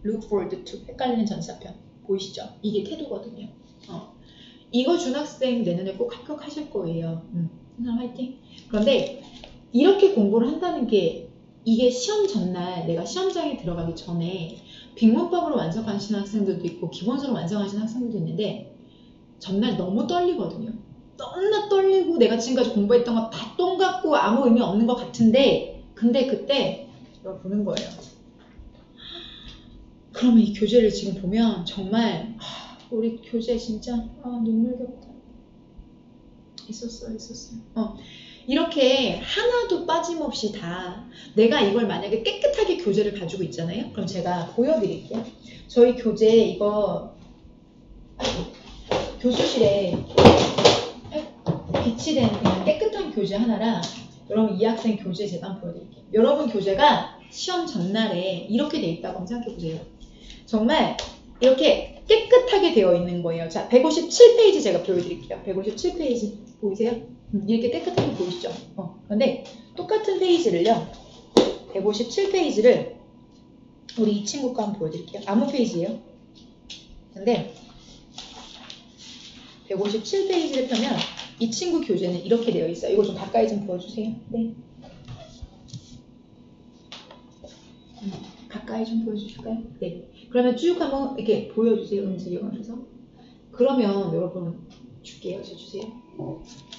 look forward to 헷갈리는 전치사편 보이시죠? 이게 태도거든요. 이거 준학생 내년에 꼭 합격하실 거예요. 화이팅. 그런데 이렇게 공부를 한다는 게 이게 시험 전날 내가 시험장에 들어가기 전에 빅문법으로 완성하시는 학생들도 있고 기본서로 완성하시는 학생들도 있는데 전날 너무 떨리거든요. 너무나 떨리고 내가 지금까지 공부했던 거 다 똥 같고 아무 의미 없는 것 같은데 근데 그때 이걸 보는 거예요. 그러면 이 교재를 지금 보면 정말 우리 교재 진짜 눈물겹다. 있었어요. 이렇게 하나도 빠짐없이 다 내가 이걸 만약에 깨끗하게 교재를 가지고 있잖아요. 그럼 제가 보여드릴게요. 저희 교재 이거 교수실에 비치된 그냥 깨끗한 교재 하나라 여러분 이 학생 교재 제가 한번 보여드릴게요. 여러분 교재가 시험 전날에 이렇게 돼 있다고 한번 생각해보세요. 정말 이렇게 깨끗하게 되어 있는 거예요. 자, 157페이지 제가 보여드릴게요. 157페이지 보이세요? 이렇게 깨끗하게 보이시죠? 그런데 똑같은 페이지를요. 157페이지를 우리 이 친구 거 한번 보여드릴게요. 아무 페이지예요. 근데 157페이지를 펴면 이 친구 교재는 이렇게 되어 있어요. 이거 좀 가까이 좀 보여주세요. 네. 가까이 좀 보여주실까요? 네. 그러면 쭉 한번 이렇게 보여주세요. 움직여가면서. 그러면 여러분 줄게요. 저 주세요.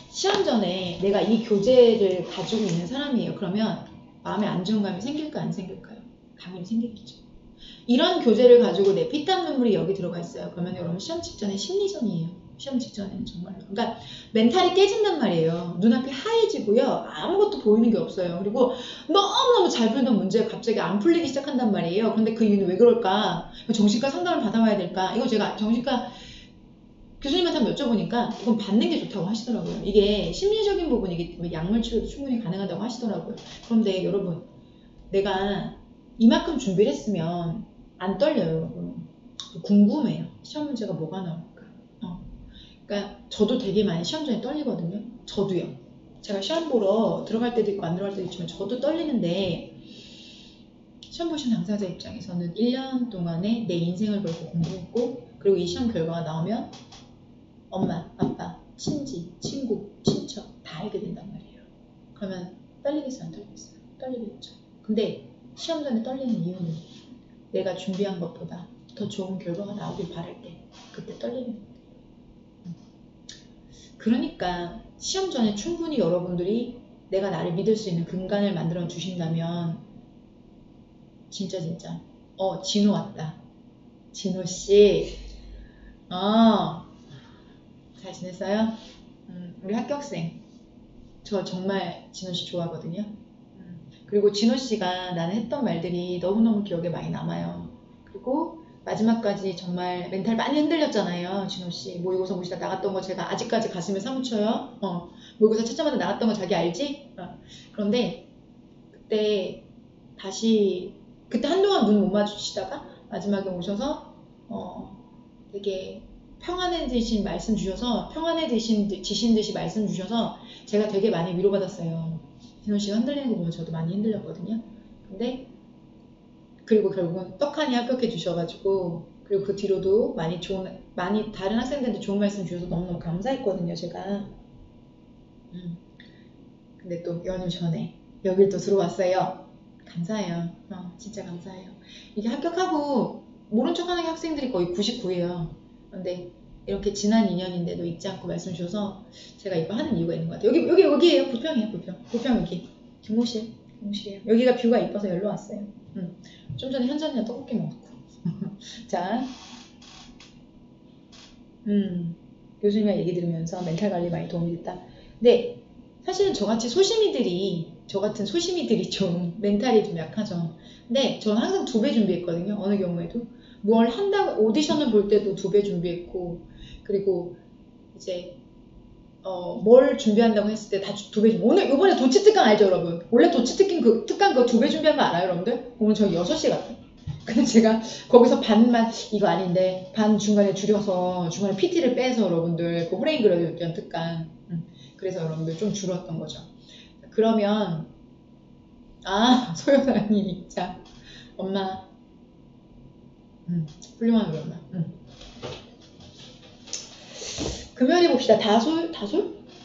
시험 전에 내가 이 교재를 가지고 있는 사람이에요. 그러면 마음에 안정감이 생길까요? 안 생길까요? 당연히 생기겠죠. 이런 교재를 가지고 내 피땀 눈물이 여기 들어가 있어요. 그러면 여러분 시험 직전에 심리전이에요. 시험 직전에는 정말로. 그러니까 멘탈이 깨진단 말이에요. 눈앞이 하얘지고요. 아무것도 보이는 게 없어요. 그리고 너무너무 잘 풀던 문제가 갑자기 안 풀리기 시작한단 말이에요. 그런데 그 이유는 왜 그럴까? 정신과 상담을 받아봐야 될까? 이거 제가 정신과 교수님한테 한번 여쭤보니까 이건 받는 게 좋다고 하시더라고요. 이게 심리적인 부분이기 때문에 약물 치료도 충분히 가능하다고 하시더라고요. 그런데 여러분 내가 이만큼 준비를 했으면 안 떨려요. 여러분. 궁금해요. 시험 문제가 뭐가 나올까? 그러니까 저도 되게 많이 시험 전에 떨리거든요. 저도요. 제가 시험 보러 들어갈 때도 있고 안 들어갈 때도 있지만 저도 떨리는데 시험 보신 당사자 입장에서는 1년 동안에 내 인생을 걸고 공부했고 그리고 이 시험 결과가 나오면 엄마, 아빠, 친지, 친구, 친척 다 알게 된단 말이에요. 그러면 떨리겠어요? 안 떨리겠어요? 떨리겠죠. 근데 시험 전에 떨리는 이유는 내가 준비한 것보다 더 좋은 결과가 나오길 바랄 때 그때 떨리는 거예요. 그러니까 시험 전에 충분히 여러분들이 내가 나를 믿을 수 있는 근간을 만들어 주신다면 진짜 진호 왔다. 진호씨 잘 지냈어요? 우리 합격생 저 정말 진호씨 좋아하거든요. 그리고 진호씨가 나는 했던 말들이 너무너무 기억에 많이 남아요. 그리고 마지막까지 정말 멘탈 많이 흔들렸잖아요. 진호씨 모의고사 보시다 나갔던 거 제가 아직까지 가슴에 사무쳐요. 모의고사 첫점마다 나갔던 거 자기 알지? 그런데 그때 다시 그때 한동안 눈 못 마주치다가 마지막에 오셔서 되게 평안해지신 말씀 주셔서 평안해지신 듯이 말씀 주셔서 제가 되게 많이 위로받았어요. 진호씨가 흔들리는 거 보면 저도 많이 흔들렸거든요. 근데 그리고 결국은 떡하니 합격해 주셔가지고 그리고 그 뒤로도 많이 다른 학생들한테 좋은 말씀 주셔서 너무너무 감사했거든요. 제가 근데 또 연휴 전에 여길 또 들어왔어요. 감사해요. 진짜 감사해요. 이게 합격하고 모른 척하는 학생들이 거의 99예요. 근데 이렇게 지난 2년인데도 잊지 않고 말씀 주셔서 제가 이거 하는 이유가 있는 것 같아요. 여기에요. 부평이에요. 부평 여기 교무실이에요. 여기가 뷰가 이뻐서 여기로 왔어요. 좀 전에 현전이랑 떡볶이 먹었고 자 교수님이랑 얘기 들으면서 멘탈 관리 많이 도움이 됐다. 근데 사실은 저 같은 소심이들이 좀 멘탈이 좀 약하죠. 근데 저는 항상 2배 준비했거든요. 어느 경우에도 뭘 한다고 오디션을 볼 때도 2배 준비했고 그리고 이제 뭘 준비한다고 했을 때 다 2배 오늘 이번에 도치 특강 알죠 여러분? 원래 도치 특강 그거 2배 준비한 거 알아요 여러분들? 오늘 저희 6시 같아요. 근데 제가 거기서 반만 이거 아닌데 반 중간에 줄여서 중간에 PT를 빼서 여러분들 그 프레임 그려드렸던 특강 그래서 여러분들 좀 줄었던 거죠. 그러면 소연아님 진짜 엄마 훌륭한 우리 엄마. 금요일에 봅시다. 다솔?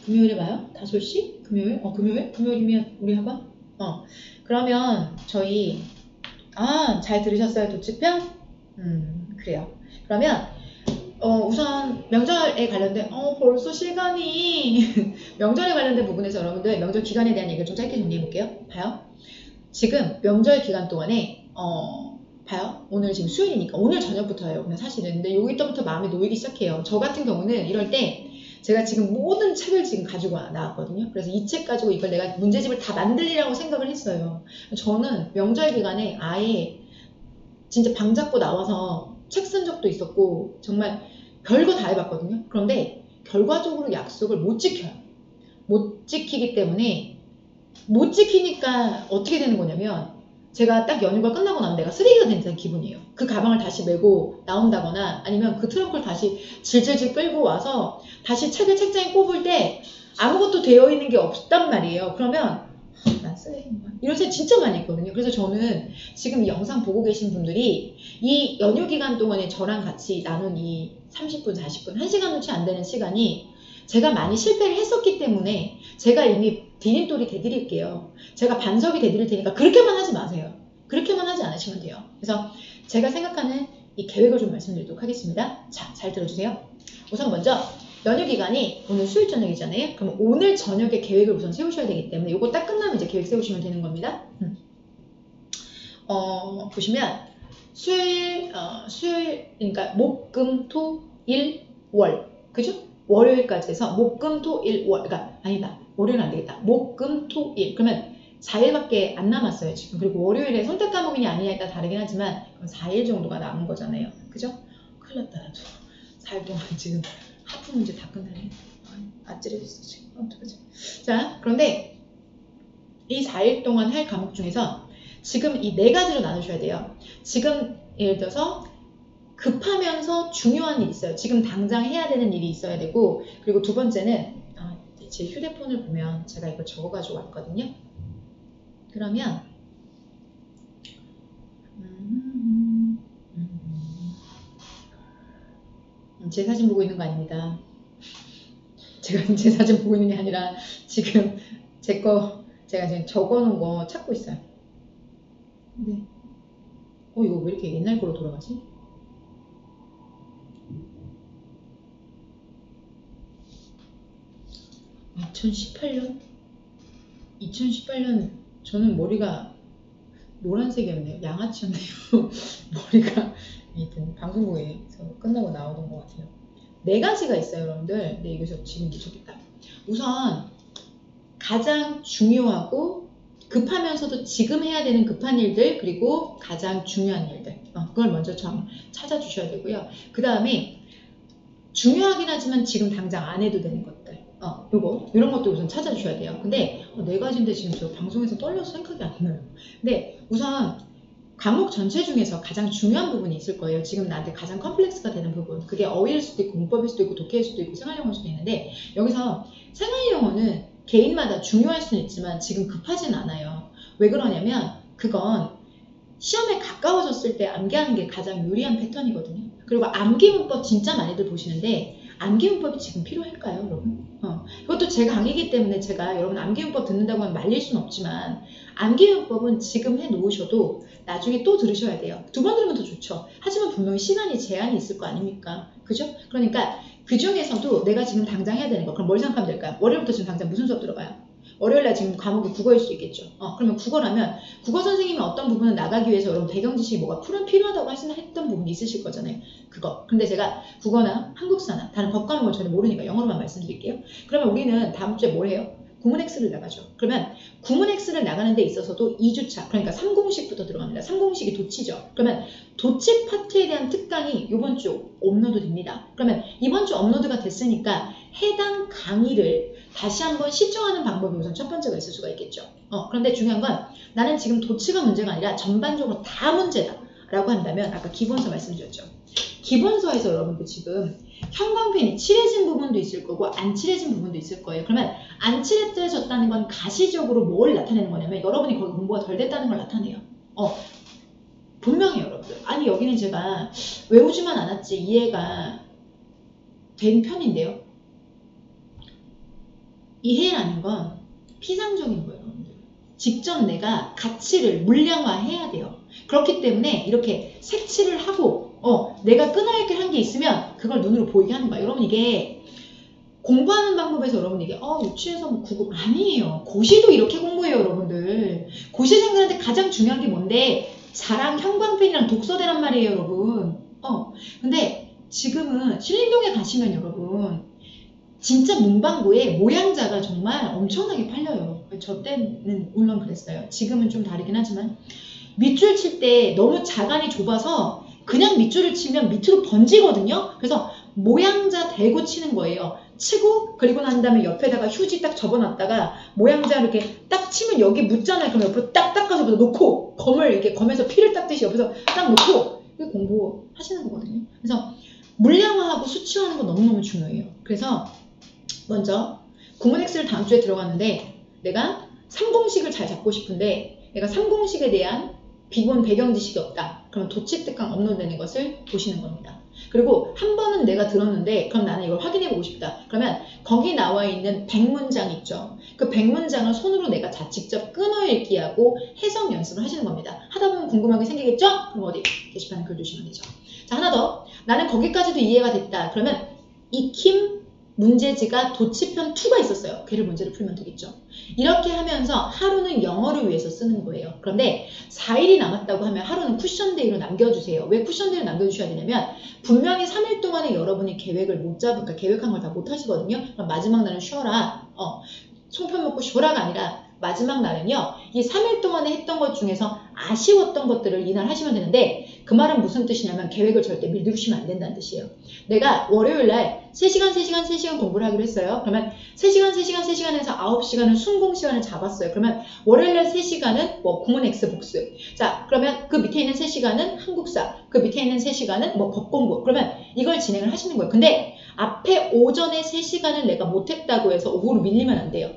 금요일에 봐요? 다솔씨? 금요일이면 우리 학원? 그러면 저희 잘 들으셨어요? 도치평? 그래요. 그러면 우선 명절에 관련된 벌써 시간이 명절에 관련된 부분에서 여러분들 명절 기간에 대한 얘기를 좀 짧게 정리해 볼게요. 봐요. 지금 명절 기간 동안에 봐요. 오늘 지금 수요일이니까 오늘 저녁부터예요. 그냥 사실은. 근데 여기부터 마음이 놓이기 시작해요. 저 같은 경우는 이럴 때 제가 지금 모든 책을 지금 가지고 나왔거든요. 그래서 이 책 가지고 이걸 내가 문제집을 다 만들리라고 생각을 했어요. 저는 명절 기간에 아예 진짜 방 잡고 나와서 책 쓴 적도 있었고 정말 별거 다 해봤거든요. 그런데 결과적으로 약속을 못 지켜요. 못 지키기 때문에 못 지키니까 어떻게 되는 거냐면 제가 딱 연휴가 끝나고 나면 내가 쓰레기가 된다는 기분이에요. 그 가방을 다시 메고 나온다거나 아니면 그 트렁크를 다시 질질질 끌고 와서 다시 책을 책장에 꼽을 때 아무것도 되어 있는 게 없단 말이에요. 그러면 난 쓰레기만 이런 생각 진짜 많이 했거든요. 그래서 저는 지금 이 영상 보고 계신 분들이 이 연휴 기간 동안에 저랑 같이 나눈 이 30분, 40분, 1시간 놓치 안 되는 시간이 제가 많이 실패를 했었기 때문에 제가 이미 디딤돌이 돼드릴게요. 제가 반석이 돼드릴 테니까 그렇게만 하지 마세요. 그렇게만 하지 않으시면 돼요. 그래서 제가 생각하는 이 계획을 좀 말씀드리도록 하겠습니다. 자, 잘 들어주세요. 우선 먼저 연휴 기간이 오늘 수요일 저녁이잖아요. 그럼 오늘 저녁에 계획을 우선 세우셔야 되기 때문에 이거 딱 끝나면 이제 계획 세우시면 되는 겁니다. 보시면 수요일, 그러니까 목, 금, 토, 일, 월. 그죠? 월요일까지 해서 목, 금, 토, 일, 월. 그러니까 아니다. 월요일은 안 되겠다. 목, 금, 토, 일. 그러면 4일밖에 안 남았어요, 지금. 그리고 월요일에 선택 과목이냐 아니냐에 따라 다르긴 하지만 4일 정도가 남은 거잖아요. 그죠? 큰일 났다, 나도. 4일 동안 지금 하프 문제 다 끝나네. 아찔해졌어, 지금. 어떡하지? 자, 그런데 이 4일 동안 할 과목 중에서 지금 이 4가지로 나누셔야 돼요. 지금 예를 들어서 급하면서 중요한 일이 있어요. 지금 당장 해야 되는 일이 있어야 되고, 그리고 두 번째는 제 휴대폰을 보면 제가 이걸 적어가지고 왔거든요. 그러면 제 사진 보고 있는 거 아닙니다. 제가 제 사진 보고 있는 게 아니라 지금 제가 지금 적어놓은 거 찾고 있어요. 네. 이거 왜 이렇게 옛날 거로 돌아가지? (2018년) 저는 머리가 노란색이었네요. 양아치였네요. 머리가 하여튼 방송국에서 끝나고 나오던 것 같아요. 4가지가 있어요, 여러분들. 네, 여기서 지금 미쳤겠다. 우선 가장 중요하고 급하면서도 지금 해야 되는 급한 일들, 그리고 가장 중요한 일들. 그걸 먼저 좀 찾아주셔야 되고요. 그 다음에 중요하긴 하지만 지금 당장 안 해도 되는 것들. 이런 것도 우선 찾아주셔야 돼요. 근데 4가지인데 지금 저 방송에서 떨려서 생각이 안 나요. 근데 우선 과목 전체 중에서 가장 중요한 부분이 있을 거예요. 지금 나한테 가장 컴플렉스가 되는 부분. 그게 어휘일 수도 있고 문법일 수도 있고 독해일 수도 있고 생활영어일 수도 있는데, 여기서 생활영어는 개인마다 중요할 수는 있지만 지금 급하진 않아요. 왜 그러냐면 그건 시험에 가까워졌을 때 암기하는 게 가장 유리한 패턴이거든요. 그리고 암기 문법 진짜 많이들 보시는데 암기 문법이 지금 필요할까요, 여러분? 그것도 제 강의이기 때문에 제가 여러분 암기 문법 듣는다고 하면 말릴 수는 없지만 암기 문법은 지금 해놓으셔도 나중에 또 들으셔야 돼요. 2번 들으면 더 좋죠. 하지만 분명히 시간이 제한이 있을 거 아닙니까? 그죠? 그러니까 그 중에서도 내가 지금 당장 해야 되는 거, 그럼 뭘 생각하면 될까요? 월요일부터 지금 당장 무슨 수업 들어가요? 월요일날 지금 과목이 국어일 수 있겠죠. 그러면 국어라면 국어 선생님이 어떤 부분을 나가기 위해서 여러분 배경 지식이 뭐가 필요하다고 했던 부분이 있으실 거잖아요. 그거. 근데 제가 국어나 한국사나 다른 법 과목을 전혀 모르니까 영어로만 말씀드릴게요. 그러면 우리는 다음 주에 뭘 해요? 구문 X를 나가죠. 그러면 구문 X를 나가는 데 있어서도 2주차, 그러니까 3공식부터 들어갑니다. 3공식이 도치죠. 그러면 도치 파트에 대한 특강이 이번 주 업로드 됩니다. 그러면 이번 주 업로드가 됐으니까 해당 강의를 다시 한번 시청하는 방법이 우선 첫 번째가 있을 수가 있겠죠. 그런데 중요한 건 나는 지금 도치가 문제가 아니라 전반적으로 다 문제다 라고 한다면 아까 기본서 말씀드렸죠. 기본서에서 여러분들 지금 형광펜이 칠해진 부분도 있을 거고 안 칠해진 부분도 있을 거예요. 그러면 안 칠해졌다는 건 가시적으로 뭘 나타내는 거냐면 여러분이 거기 공부가 덜 됐다는 걸 나타내요. 분명히 여러분들. 아니 여기는 제가 외우지만 않았지 이해가 된 편인데요. 이해라는 건 피상적인 거예요, 여러분들. 직접 내가 가치를 물량화해야 돼요. 그렇기 때문에 이렇게 색칠을 하고 내가 끊어야게 한 게 있으면 그걸 눈으로 보이게 하는 거야. 여러분 이게 공부하는 방법에서 여러분 이게 유치해서 뭐 구급 아니에요. 고시도 이렇게 공부해요, 여러분들. 고시생들한테 가장 중요한 게 뭔데? 자랑, 형광펜이랑 독서대란 말이에요, 여러분. 근데 지금은 신림동에 가시면 여러분 진짜 문방구에 모양자가 정말 엄청나게 팔려요. 저 때는 물론 그랬어요. 지금은 좀 다르긴 하지만 밑줄 칠 때 너무 자간이 좁아서 그냥 밑줄을 치면 밑으로 번지거든요. 그래서 모양자 대고 치는 거예요. 치고 그리고 난 다음에 옆에다가 휴지 딱 접어놨다가 모양자 이렇게 딱 치면 여기 묻잖아요. 그럼 옆으로 딱 닦아서 놓고 검을 이렇게 검에서 피를 닦듯이 옆에서 딱 놓고 이게 공부하시는 거거든요. 그래서 물량화하고 수치화하는 거 너무너무 중요해요. 그래서 먼저 구문엑스를 다음 주에 들어갔는데 내가 3공식을 잘 잡고 싶은데 내가 3공식에 대한 기본 배경 지식이 없다. 그럼 도치특강 업로드되는 것을 보시는 겁니다. 그리고 한 번은 내가 들었는데 그럼 나는 이걸 확인해 보고 싶다. 그러면 거기 나와 있는 100문장 있죠. 그 100문장을 손으로 내가 직접 끊어읽기하고 해석 연습을 하시는 겁니다. 하다 보면 궁금한 게 생기겠죠? 그럼 어디 게시판에 글 주시면 되죠. 자, 하나 더. 나는 거기까지도 이해가 됐다. 그러면 익힘 문제지가 도치편 2가 있었어요. 걔를 문제를 풀면 되겠죠. 이렇게 하면서 하루는 영어를 위해서 쓰는 거예요. 그런데 4일이 남았다고 하면 하루는 쿠션데이로 남겨주세요. 왜 쿠션데이로 남겨주셔야 되냐면 분명히 3일 동안에 여러분이 계획을 못 잡으니까 계획한 걸 다 못 하시거든요. 그럼 마지막 날은 쉬어라. 송편 먹고 쉬어라가 아니라 마지막 날은요. 이 3일 동안에 했던 것 중에서 아쉬웠던 것들을 이날 하시면 되는데 그 말은 무슨 뜻이냐면 계획을 절대 미루시면 안 된다는 뜻이에요. 내가 월요일날 3시간 공부를 하기로 했어요. 그러면 3시간 해서 9시간을 순공시간을 잡았어요. 그러면 월요일날 3시간은 뭐 구문 X 복습. 자, 그러면 그 밑에 있는 3시간은 한국사. 그 밑에 있는 3시간은 뭐 법공부. 그러면 이걸 진행을 하시는 거예요. 근데 앞에 오전에 3시간을 내가 못했다고 해서 오후로 밀리면 안 돼요.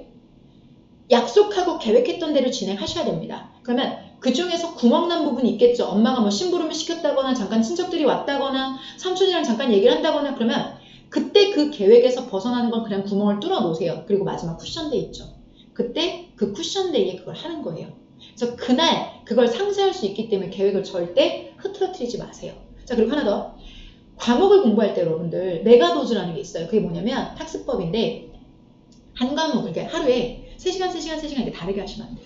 약속하고 계획했던 대로 진행하셔야 됩니다. 그러면 그 중에서 구멍난 부분이 있겠죠. 엄마가 뭐 심부름을 시켰다거나 잠깐 친척들이 왔다거나 삼촌이랑 잠깐 얘기를 한다거나 그러면 그때 그 계획에서 벗어나는 건 그냥 구멍을 뚫어 놓으세요. 그리고 마지막 쿠션데이 있죠. 그때 그 쿠션데이에 그걸 하는 거예요. 그래서 그날 그걸 상쇄할 수 있기 때문에 계획을 절대 흐트러뜨리지 마세요. 자, 그리고 하나 더. 과목을 공부할 때 여러분들 메가도즈라는 게 있어요. 그게 뭐냐면 학습법인데 한 과목을 이렇게 하루에 3시간 이렇게 다르게 하시면 안 돼요.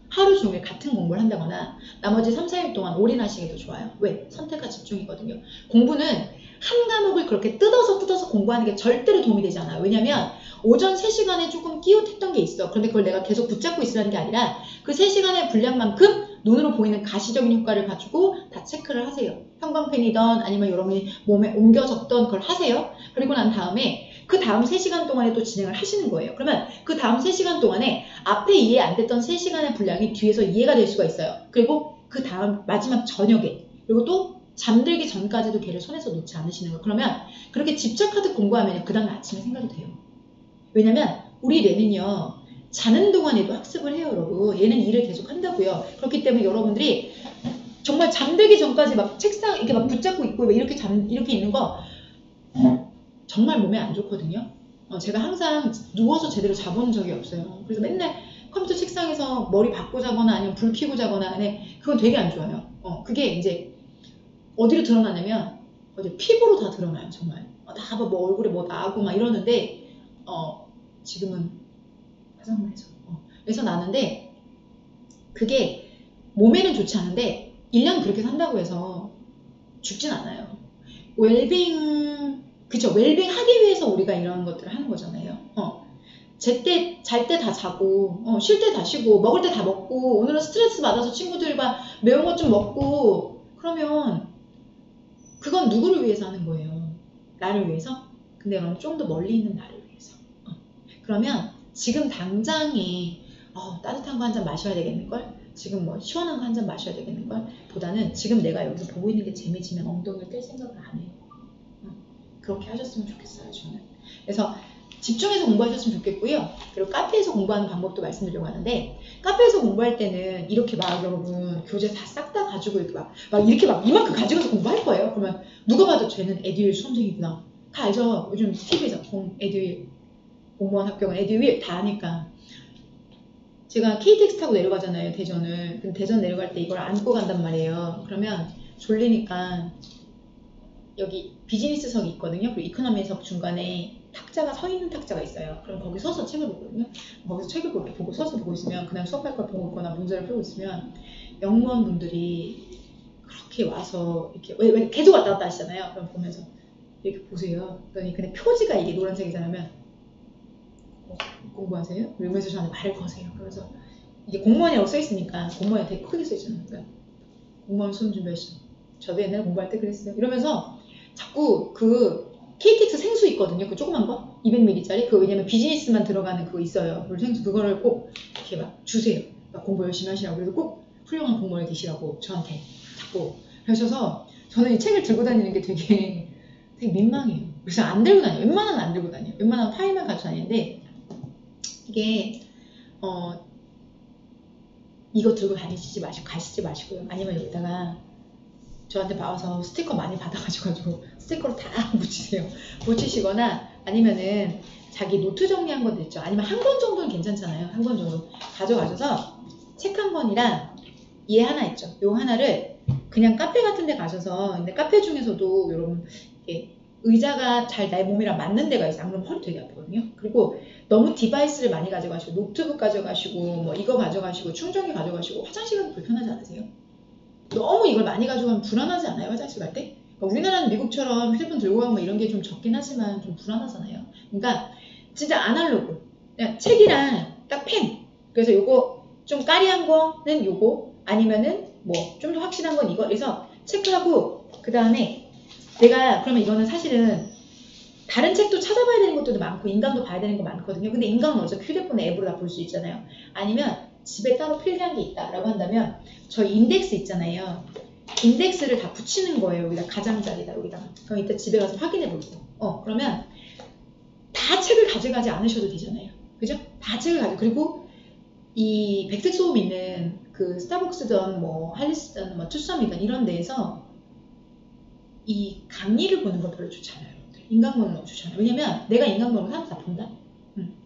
하루 종일 같은 공부를 한다거나 나머지 3, 4일 동안 올인하시는 게 더 좋아요. 왜? 선택과 집중이거든요. 공부는 한 과목을 그렇게 뜯어서 공부하는 게 절대로 도움이 되지 않아요. 왜냐면 오전 3시간에 조금 끼웃했던 게 있어. 그런데 그걸 내가 계속 붙잡고 있으라는 게 아니라 그 3시간의 분량만큼 눈으로 보이는 가시적인 효과를 가지고 다 체크를 하세요. 형광펜이든 아니면 여러분이 몸에 옮겨 적던 걸 하세요. 그리고 난 다음에 그 다음 3시간 동안에 또 진행을 하시는 거예요. 그러면 그 다음 3시간 동안에 앞에 이해 안 됐던 3시간의 분량이 뒤에서 이해가 될 수가 있어요. 그리고 그 다음 마지막 저녁에 그리고 또 잠들기 전까지도 걔를 손에서 놓지 않으시는 거예요. 그러면 그렇게 집착하듯 공부하면 그 다음 아침에 생각이 돼요. 왜냐면 우리 뇌는요. 자는 동안에도 학습을 해요, 여러분. 얘는 일을 계속 한다고요. 그렇기 때문에 여러분들이 정말 잠들기 전까지 막 책상 이렇게 막 붙잡고 있고 이렇게 있는 거 정말 몸에 안 좋거든요. 제가 항상 누워서 제대로 자본 적이 없어요. 그래서 맨날 컴퓨터 책상에서 머리 박고 자거나 아니면 불 켜고 자거나 근데 그건 되게 안 좋아요. 그게 이제 어디로 드러나냐면 어디 피부로 다 드러나요, 정말. 나 뭐 얼굴에 뭐 나고 막 이러는데 지금은 화장을 해서 그래서 나는데 그게 몸에는 좋지 않은데 1년 그렇게 산다고 해서 죽진 않아요. 웰빙 그쵸. 웰빙 하기 위해서 우리가 이런 것들을 하는 거잖아요. 잘 때 다 자고, 쉴 때 다 쉬고, 먹을 때 다 먹고, 오늘은 스트레스 받아서 친구들과 매운 것 좀 먹고, 그러면 그건 누구를 위해서 하는 거예요? 나를 위해서? 근데 여러분 좀 더 멀리 있는 나를 위해서. 그러면 지금 당장에 따뜻한 거 한 잔 마셔야 되겠는걸? 지금 뭐 시원한 거 한 잔 마셔야 되겠는걸? 보다는 지금 내가 여기서 보고 있는 게 재미지면 엉덩이를 뗄 생각을 안 해요. 그렇게 하셨으면 좋겠어요, 저는. 그래서 집중해서 공부하셨으면 좋겠고요. 그리고 카페에서 공부하는 방법도 말씀드리려고 하는데 카페에서 공부할 때는 이렇게 막 여러분 교재 다 싹 다 가지고 이렇게 이렇게 이만큼 가지고서 공부할 거예요. 그러면 누가 봐도 쟤는 에듀윌 수험생이구나. 다 알죠? 요즘 TV에서 에듀윌 공무원 합격은 에듀윌 다 아니까. 제가 KTX 타고 내려가잖아요, 대전을. 그럼 대전 내려갈 때 이걸 안고 간단 말이에요. 그러면 졸리니까 여기 비즈니스석이 있거든요. 그리고 이코노미석 중간에 탁자가 서 있는 탁자가 있어요. 그럼 거기 서서 책을 보거든요. 거기서 책을 보고 서서 보고 있으면 그냥 수업할 걸 보고 있거나 문제를 풀고 있으면 영무원분들이 그렇게 와서 이렇게 왜 계속 왔다 갔다 하시잖아요. 그럼 보면서 이렇게 보세요. 그랬더니 근데 표지가 이게 노란색이잖아요. 공부하세요? 이러면서 저한테 말을 거세요. 그래서 이게 공무원이라고 써있으니까 공무원이 되게 크게 써있잖아요. 그러니까 공무원 수험 준비하시죠. 저도 옛날에 공부할 때 그랬어요. 이러면서 자꾸 그 KTX 생수 있거든요. 그 조그만 거 200ml짜리. 그 왜냐면 비즈니스만 들어가는 그거 있어요. 그 생수 그거를 꼭 이렇게 막 주세요. 막 공부 열심히 하시라고. 그래서 꼭 훌륭한 공무원이 되시라고 저한테 자꾸 그러셔서 저는 이 책을 들고 다니는 게 되게 민망해요. 그래서 안 들고 다녀요. 웬만하면 안 들고 다녀요. 웬만하면 파일만 가지고 다니는데 이게 이거 들고 가시지 마시고요. 아니면 여기다가 저한테 나와서 스티커 많이 받아가지고 스티커로 다 붙이세요. 붙이시거나 아니면은 자기 노트 정리한 것도 있죠. 아니면 한 권 정도는 괜찮잖아요. 한 권 정도 가져가셔서 책 한 권이랑 얘 하나 있죠. 요 하나를 그냥 카페 같은 데 가셔서 근데 카페 중에서도 여러분 이렇게 의자가 잘 내 몸이랑 맞는 데가 있어요. 안 그러면 허리 되게 아프거든요. 그리고 너무 디바이스를 많이 가져가시고 노트북 가져가시고 뭐 이거 가져가시고 충전기 가져가시고 화장실 가도 불편하지 않으세요? 너무 이걸 많이 가져가면 불안하지 않아요? 화장실 갈 때? 그러니까 우리나라는 미국처럼 휴대폰 들고 가면 뭐 이런 게 좀 적긴 하지만 좀 불안하잖아요. 그러니까 진짜 아날로그 그냥 책이랑 딱 펜. 그래서 요거 좀 까리한 거는 요거 아니면은 뭐 좀 더 확실한 건 이거. 그래서 체크하고 그 다음에 내가 그러면 이거는 사실은 다른 책도 찾아봐야 되는 것도 많고 인강도 봐야 되는 거 많거든요. 근데 인강은 어차피 휴대폰 앱으로 다 볼 수 있잖아요. 아니면 집에 따로 필기한 게 있다라고 한다면 저희 인덱스 있잖아요. 인덱스를 다 붙이는 거예요. 여기다 가장자리다 여기다가. 그럼 이따 집에 가서 확인해 볼게요. 그러면 다 책을 가져가지 않으셔도 되잖아요. 그죠? 다 책을 그리고 이 백색 소음 있는 그 스타벅스든 뭐 할리스든 뭐 투썸이든 이런 데에서 이 강의를 보는 건 별로 좋지 않아요. 인강 보는 건 좋지 않아요. 왜냐면 내가 인강 보는 거 사람들 다 본다.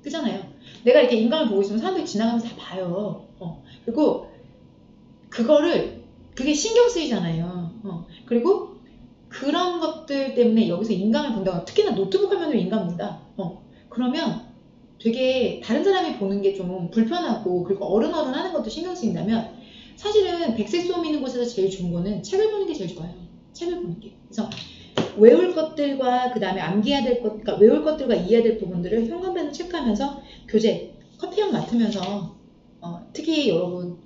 그잖아요. 내가 이렇게 인강을 보고 있으면 사람들이 지나가면서 다 봐요. 그리고 그게 신경 쓰이잖아요. 그리고 그런 것들 때문에 여기서 인강을 본다고 특히나 노트북 화면으로 인강 본다. 그러면 되게 다른 사람이 보는 게 좀 불편하고 그리고 어른어른 하는 것도 신경 쓰인다면 사실은 백색 소음 있는 곳에서 제일 좋은 거는 책을 보는 게 제일 좋아요. 책을 보는 게. 그래서 외울 것들과 그 다음에 암기해야 될 것, 그러니까 외울 것들과 이해해야 될 부분들을 현관변을 체크하면서 교재, 커피형 맡으면서 특히 여러분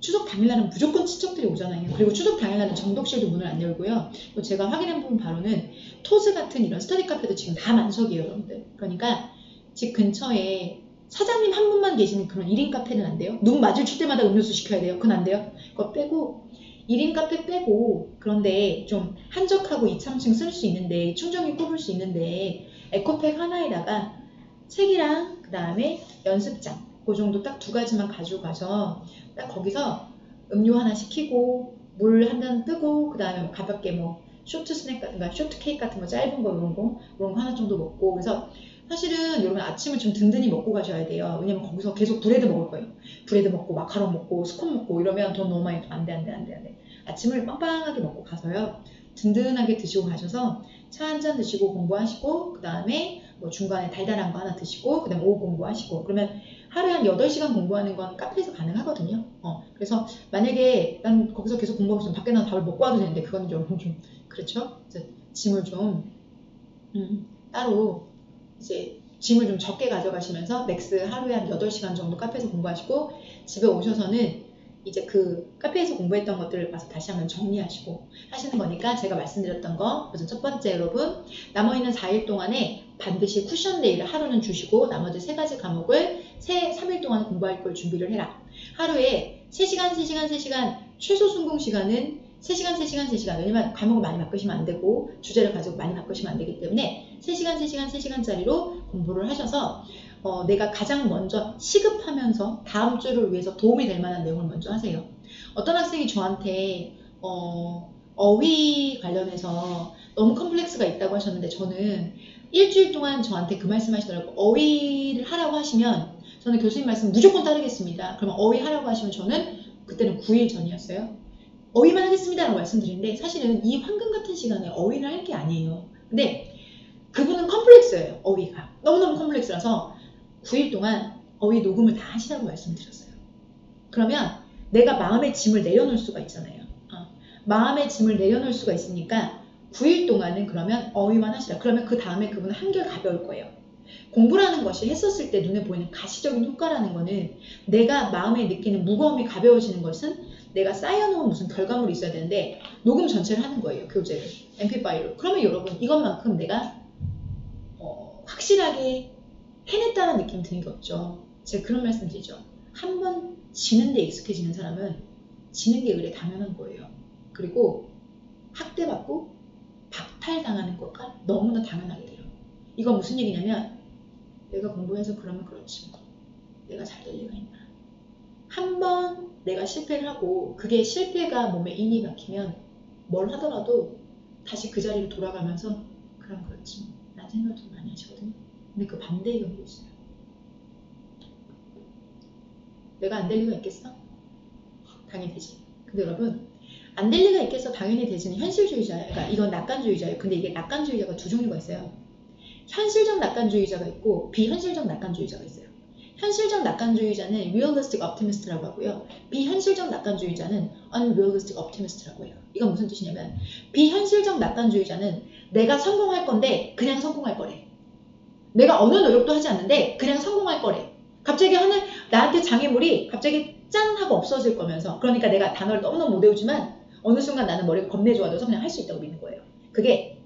추석 당일날은 무조건 친척들이 오잖아요. 그리고 추석 당일날은 정독실도 문을 안 열고요. 또 제가 확인해본 바로는 토즈 같은 이런 스터디 카페도 지금 다 만석이에요, 여러분들. 그러니까 집 근처에 사장님 한 분만 계시는 그런 1인 카페는 안 돼요. 눈 마주칠 때마다 음료수 시켜야 돼요. 그건 안 돼요. 그거 빼고 1인 카페 빼고 그런데 좀 한적하고 2, 3층 쓸 수 있는데 충전기 꼽을 수 있는데 에코백 하나에다가 책이랑 그 다음에 연습장 그 정도 딱 두 가지만 가지고 가서 딱 거기서 음료 하나 시키고 물 한 잔 뜨고 그 다음에 가볍게 뭐 쇼트 스낵 같은 거 쇼트 케이크 같은 거 짧은 거 이런 거 하나 정도 먹고 그래서 사실은 여러분 아침을 좀 든든히 먹고 가셔야 돼요. 왜냐면 거기서 계속 브레드 먹을 거예요. 브레드 먹고 마카롱 먹고 스콘 먹고 이러면 돈 너무 많이 안 돼. 아침을 빵빵하게 먹고 가서요. 든든하게 드시고 가셔서 차 한 잔 드시고 공부하시고 그 다음에 뭐 중간에 달달한 거 하나 드시고 그 다음에 오후 공부하시고 그러면 하루에 한 8시간 공부하는 건 카페에서 가능하거든요. 그래서 만약에 난 거기서 계속 공부하고 있으면 밖에 나가 밥을 먹고 와도 되는데 그건 좀 그렇죠? 그래서 짐을 좀 따로 이제 짐을 좀 적게 가져가시면서 맥스 하루에 한 8시간 정도 카페에서 공부하시고 집에 오셔서는 이제 그 카페에서 공부했던 것들을 와서 다시 한번 정리하시고 하시는 거니까 제가 말씀드렸던 거 우선 첫 번째 여러분 남아있는 4일 동안에 반드시 쿠션 데이를 하루는 주시고 나머지 3가지 과목을 3일 동안 공부할 걸 준비를 해라. 하루에 3시간 최소 순공 시간은 3시간 왜냐면 과목을 많이 바꾸시면 안 되고 주제를 가지고 많이 바꾸시면 안 되기 때문에 3시간짜리로 공부를 하셔서 내가 가장 먼저 시급하면서 다음 주를 위해서 도움이 될 만한 내용을 먼저 하세요. 어떤 학생이 저한테 어휘 관련해서 너무 컴플렉스가 있다고 하셨는데 저는 일주일 동안 저한테 그 말씀 하시더라고요. 어휘를 하라고 하시면 저는 교수님 말씀 무조건 따르겠습니다. 그러면 어휘 하라고 하시면 저는 그때는 9일 전이었어요. 어휘만 하겠습니다라고 말씀드리는데 사실은 이 황금 같은 시간에 어휘를 할 게 아니에요. 근데 그분은 컴플렉스예요. 어휘가. 너무너무 컴플렉스라서 9일 동안 어휘 녹음을 다 하시라고 말씀드렸어요. 그러면 내가 마음의 짐을 내려놓을 수가 있잖아요. 마음의 짐을 내려놓을 수가 있으니까 9일 동안은 그러면 어휘만 하시라. 그러면 그 다음에 그분은 한결 가벼울 거예요. 공부라는 것이 했었을 때 눈에 보이는 가시적인 효과라는 거는 내가 마음에 느끼는 무거움이 가벼워지는 것은 내가 쌓여놓은 무슨 결과물이 있어야 되는데 녹음 전체를 하는 거예요. 교재를. MP5로. 그러면 여러분 이것만큼 내가 확실하게 해냈다는 느낌 드는 게 없죠. 제가 그런 말씀 드리죠. 한 번 지는 데 익숙해지는 사람은 지는 게 의례 당연한 거예요. 그리고 학대받고 박탈당하는 것과 너무나 당연하게 돼요. 이건 무슨 얘기냐면 내가 공부해서 그러면 그렇지 뭐. 내가 잘 될 리가 있나. 한 번 내가 실패를 하고 그게 실패가 몸에 인이 박히면 뭘 하더라도 다시 그 자리로 돌아가면서 그럼 그렇지 뭐. 라는 생각을 좀 많이 하시거든요. 근데 그 반대의 경우도 있어요. 내가 안 될 리가 있겠어? 당연히 되지. 근데 여러분 안 될 리가 있겠어? 당연히 되지는 현실주의자예요. 그러니까 이건 낙관주의자예요. 근데 이게 낙관주의자가 두 종류가 있어요. 현실적 낙관주의자가 있고 비현실적 낙관주의자가 있어요. 현실적 낙관주의자는 realistic optimist라고 하고요. 비현실적 낙관주의자는 unrealistic optimist라고 해요. 이건 무슨 뜻이냐면 비현실적 낙관주의자는 내가 성공할 건데 그냥 성공할 거래. 내가 어느 노력도 하지 않는데 그냥 성공할 거래. 갑자기 나한테 장애물이 갑자기 짠 하고 없어질 거면서 그러니까 내가 단어를 너무너무 못 외우지만 어느 순간 나는 머리가 겁내 좋아져서 그냥 할 수 있다고 믿는 거예요. 그게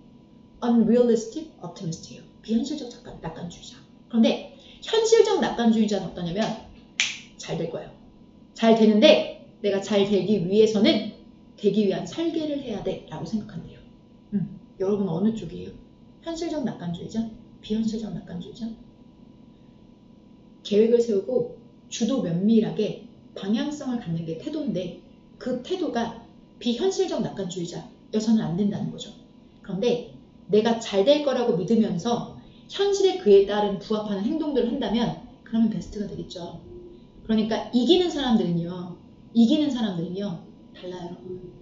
unrealistic optimist예요. 비현실적 낙관주의자. 그런데 현실적 낙관주의자는 어떠냐면 잘 될 거예요. 잘 되는데 내가 잘 되기 위해서는 되기 위한 설계를 해야 돼 라고 생각한대요. 여러분 어느 쪽이에요? 현실적 낙관주의자? 비현실적 낙관주의자? 계획을 세우고 주도 면밀하게 방향성을 갖는 게 태도인데 그 태도가 비현실적 낙관주의자여서는 안 된다는 거죠. 그런데 내가 잘 될 거라고 믿으면서 현실에 그에 따른 부합하는 행동들을 한다면 그러면 베스트가 되겠죠. 그러니까 이기는 사람들은요 달라요 여러분.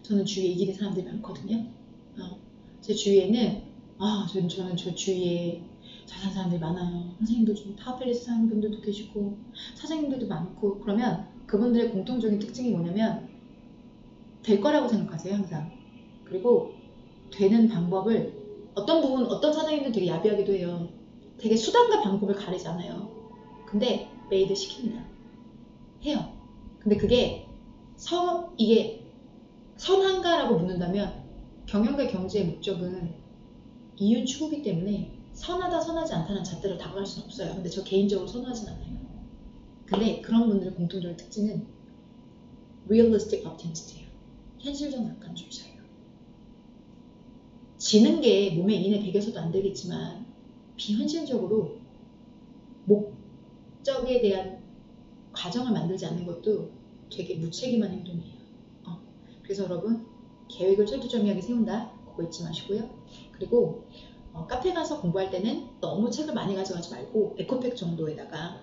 저는 주위에 이기는 사람들이 많거든요. 제 주위에는 저는 저 주위에 잘하는 사람들이 많아요. 선생님도 좀 타워팰리스 사는 분들도 계시고 사장님들도 많고 그러면 그분들의 공통적인 특징이 뭐냐면 될 거라고 생각하세요 항상. 그리고 되는 방법을 어떤 사장님들 되게 야비하기도 해요. 되게 수단과 방법을 가리지 않아요. 근데 메이드 시킵니다. 해요. 근데 그게 이게 선한가라고 묻는다면 경영과 경제의 목적은 이윤 추구이기 때문에 선하다 선하지 않다는 잣대로 다가갈 수는 없어요. 근데 저 개인적으로 선호하진 않아요. 근데 그런 분들의 공통적인 특징은 realistic optimist예요. 현실적 낙관주의자예요. 지는 게 몸에 인해 배겨서도 안 되겠지만 비현실적으로 목적에 대한 과정을 만들지 않는 것도 되게 무책임한 행동이에요. 그래서 여러분 계획을 철두철미하게 세운다. 그거 잊지 마시고요. 그리고 카페 가서 공부할 때는 너무 책을 많이 가져가지 말고 에코백 정도에다가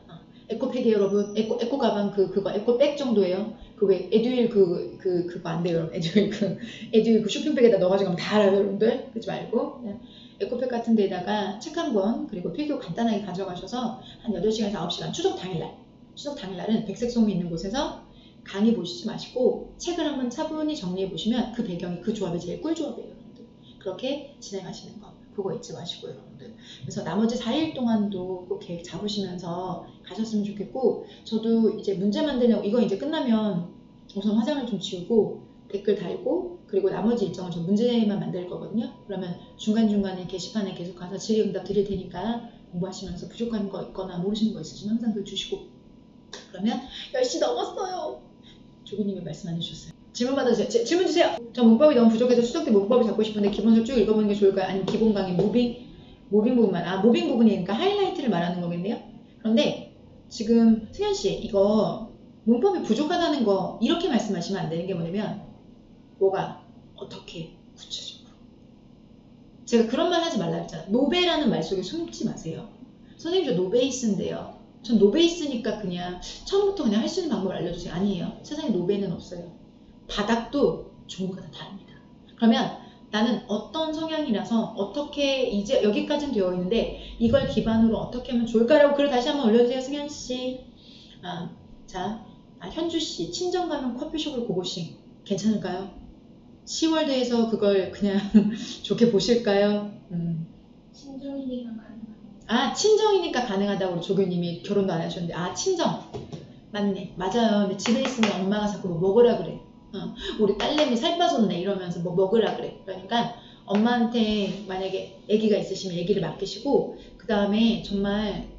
에코백이 여러분 에코 가방 그거 에코백 정도예요. 그 왜 에듀윌 그거 안 돼요 여러분. 에듀윌 그 쇼핑백에다 넣어가지고 가면 다 알아요 여러분들. 그러지 말고 그냥 에코백 같은 데다가 책 한 권 그리고 필기 간단하게 가져가셔서 한 8시간에서 9시간 추석 당일날은 백색 소음이 있는 곳에서 강의 보시지 마시고 책을 한번 차분히 정리해 보시면 그 배경이 그 조합이 제일 꿀조합이에요 여러분들. 그렇게 진행하시는 거 그거 잊지 마시고요 여러분들. 그래서 나머지 4일 동안도 꼭 계획 잡으시면서 가셨으면 좋겠고 저도 이제 문제 만드냐고 이거 이제 끝나면 우선 화장을 좀 지우고 댓글 달고 그리고 나머지 일정은 저 문제만 만들 거거든요. 그러면 중간중간에 게시판에 계속 가서 질의응답 드릴 테니까 공부하시면서 부족한 거 있거나 모르시는 거 있으시면 항상 글 주시고 그러면 10시 넘었어요. 조교님이 말씀 안 해주셨어요. 질문 받아주세요. 질문 주세요. 저 문법이 너무 부족해서 추석 때 문법을 잡고 싶은데 기본서 쭉 읽어보는 게 좋을까요? 아니면 기본 강의 무빙 부분만 무빙 부분이니까 하이라이트를 말하는 거겠네요. 그런데 지금 승현씨 이거 문법이 부족하다는 거 이렇게 말씀하시면 안 되는 게 뭐냐면 뭐가 어떻게 구체적으로 제가 그런 말 하지 말라 했잖아요. 노베라는 말 속에 숨지 마세요. 선생님 저 노베이스인데요. 전 노베 있으니까 그냥 처음부터 그냥 할 수 있는 방법을 알려주세요. 아니에요. 세상에 노베는 없어요. 바닥도 종류가 다 다릅니다. 그러면 나는 어떤 성향이라서 어떻게 이제 여기까지는 되어 있는데 이걸 기반으로 어떻게 하면 좋을까라고 글을 다시 한번 올려주세요. 승현씨. 현주씨. 친정 가면 커피숍을 고고싱 괜찮을까요? 시월드에서 그걸 그냥 좋게 보실까요? 친정이니까 가능하다. 친정이니까 가능하다고 우리 조교님이 결혼도 안 하셨는데 친정 맞네. 맞아요. 근데 집에 있으면 엄마가 자꾸 뭐 먹으라 그래. 우리 딸내미 살 빠졌네 이러면서 뭐 먹으라 그래. 그러니까 엄마한테 만약에 아기가 있으시면 아기를 맡기시고 그 다음에 정말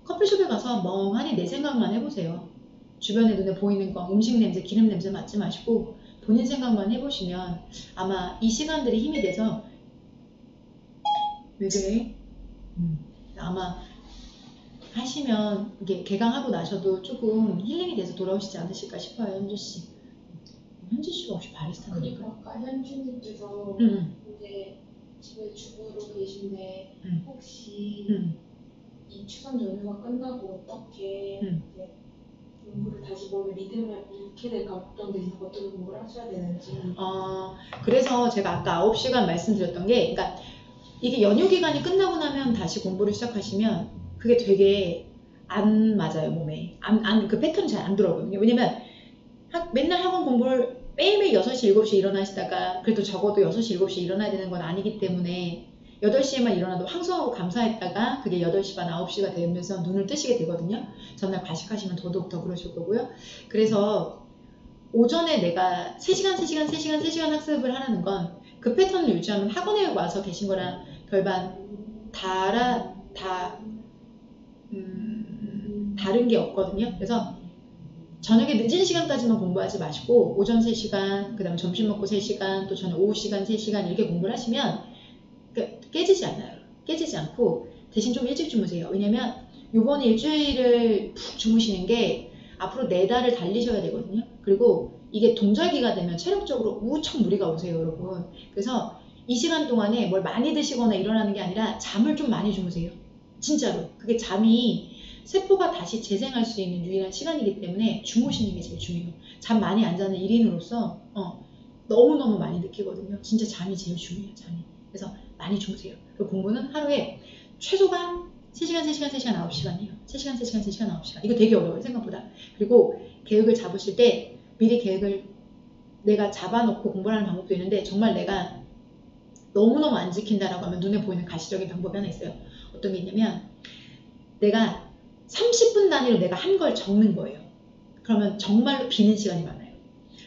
커피숍에 가서 멍하니 내 생각만 해보세요. 주변에 눈에 보이는 거 음식 냄새, 기름 냄새 맡지 마시고 본인 생각만 해보시면 아마 이 시간들이 힘이 돼서 왜 그래? 아마 하시면 이게 개강하고 나셔도 조금 힐링이 돼서 돌아오시지 않으실까 싶어요. 현주씨. 현주씨가 혹시 바리스타입니까? 그리고 아까 현주님께서 이제 집에 주부로 계신데 혹시 이 추석 연휴가 끝나고 어떻게 이제 공부를 다시 보면 리듬을 잃게 될까 걱정돼서 어떻게 공부를 하셔야 되는지. 그래서 제가 아까 9시간 말씀드렸던 게 그러니까 이게 연휴 기간이 끝나고 나면 다시 공부를 시작하시면 그게 되게 안 맞아요, 몸에. 그 패턴이 잘 안 들어오거든요. 왜냐면 맨날 학원 공부를 매일매일 6시, 7시 일어나시다가 그래도 적어도 6시, 7시 일어나야 되는 건 아니기 때문에 8시에만 일어나도 황송하고 감사했다가 그게 8시 반, 9시가 되면서 눈을 뜨시게 되거든요. 전날 과식하시면 더더욱 더 그러실 거고요. 그래서 오전에 내가 3시간, 3시간, 3시간, 3시간 학습을 하라는 건 그 패턴을 유지하면 학원에 와서 계신 거랑 별반 다른 게 없거든요. 그래서 저녁에 늦은 시간까지만 공부하지 마시고 오전 3시간, 그 다음 점심 먹고 3시간, 또 저녁 오후 시간 3시간 이렇게 공부를 하시면 깨지지 않아요. 깨지지 않고 대신 좀 일찍 주무세요. 왜냐면 이번 일주일을 푹 주무시는 게 앞으로 4달을 달리셔야 되거든요. 그리고 이게 동절기가 되면 체력적으로 무척 무리가 오세요, 여러분. 그래서 이 시간 동안에 뭘 많이 드시거나 일어나는 게 아니라 잠을 좀 많이 주무세요. 진짜로. 그게 잠이 세포가 다시 재생할 수 있는 유일한 시간이기 때문에 주무시는 게 제일 중요해요. 잠 많이 안 자는 1인으로서 너무너무 많이 느끼거든요. 진짜 잠이 제일 중요해요. 잠이. 그래서 많이 주무세요. 그리고 공부는 하루에 최소한 3시간, 3시간, 3시간, 9시간이에요. 3시간, 3시간, 3시간, 9시간. 이거 되게 어려워요, 생각보다. 그리고 계획을 잡으실 때 미리 계획을 내가 잡아놓고 공부하는 방법도 있는데 정말 내가 너무너무 안 지킨다라고 하면 눈에 보이는 가시적인 방법이 하나 있어요. 어떤 게 있냐면 내가 30분 단위로 내가 한 걸 적는 거예요. 그러면 정말로 비는 시간이 많아요.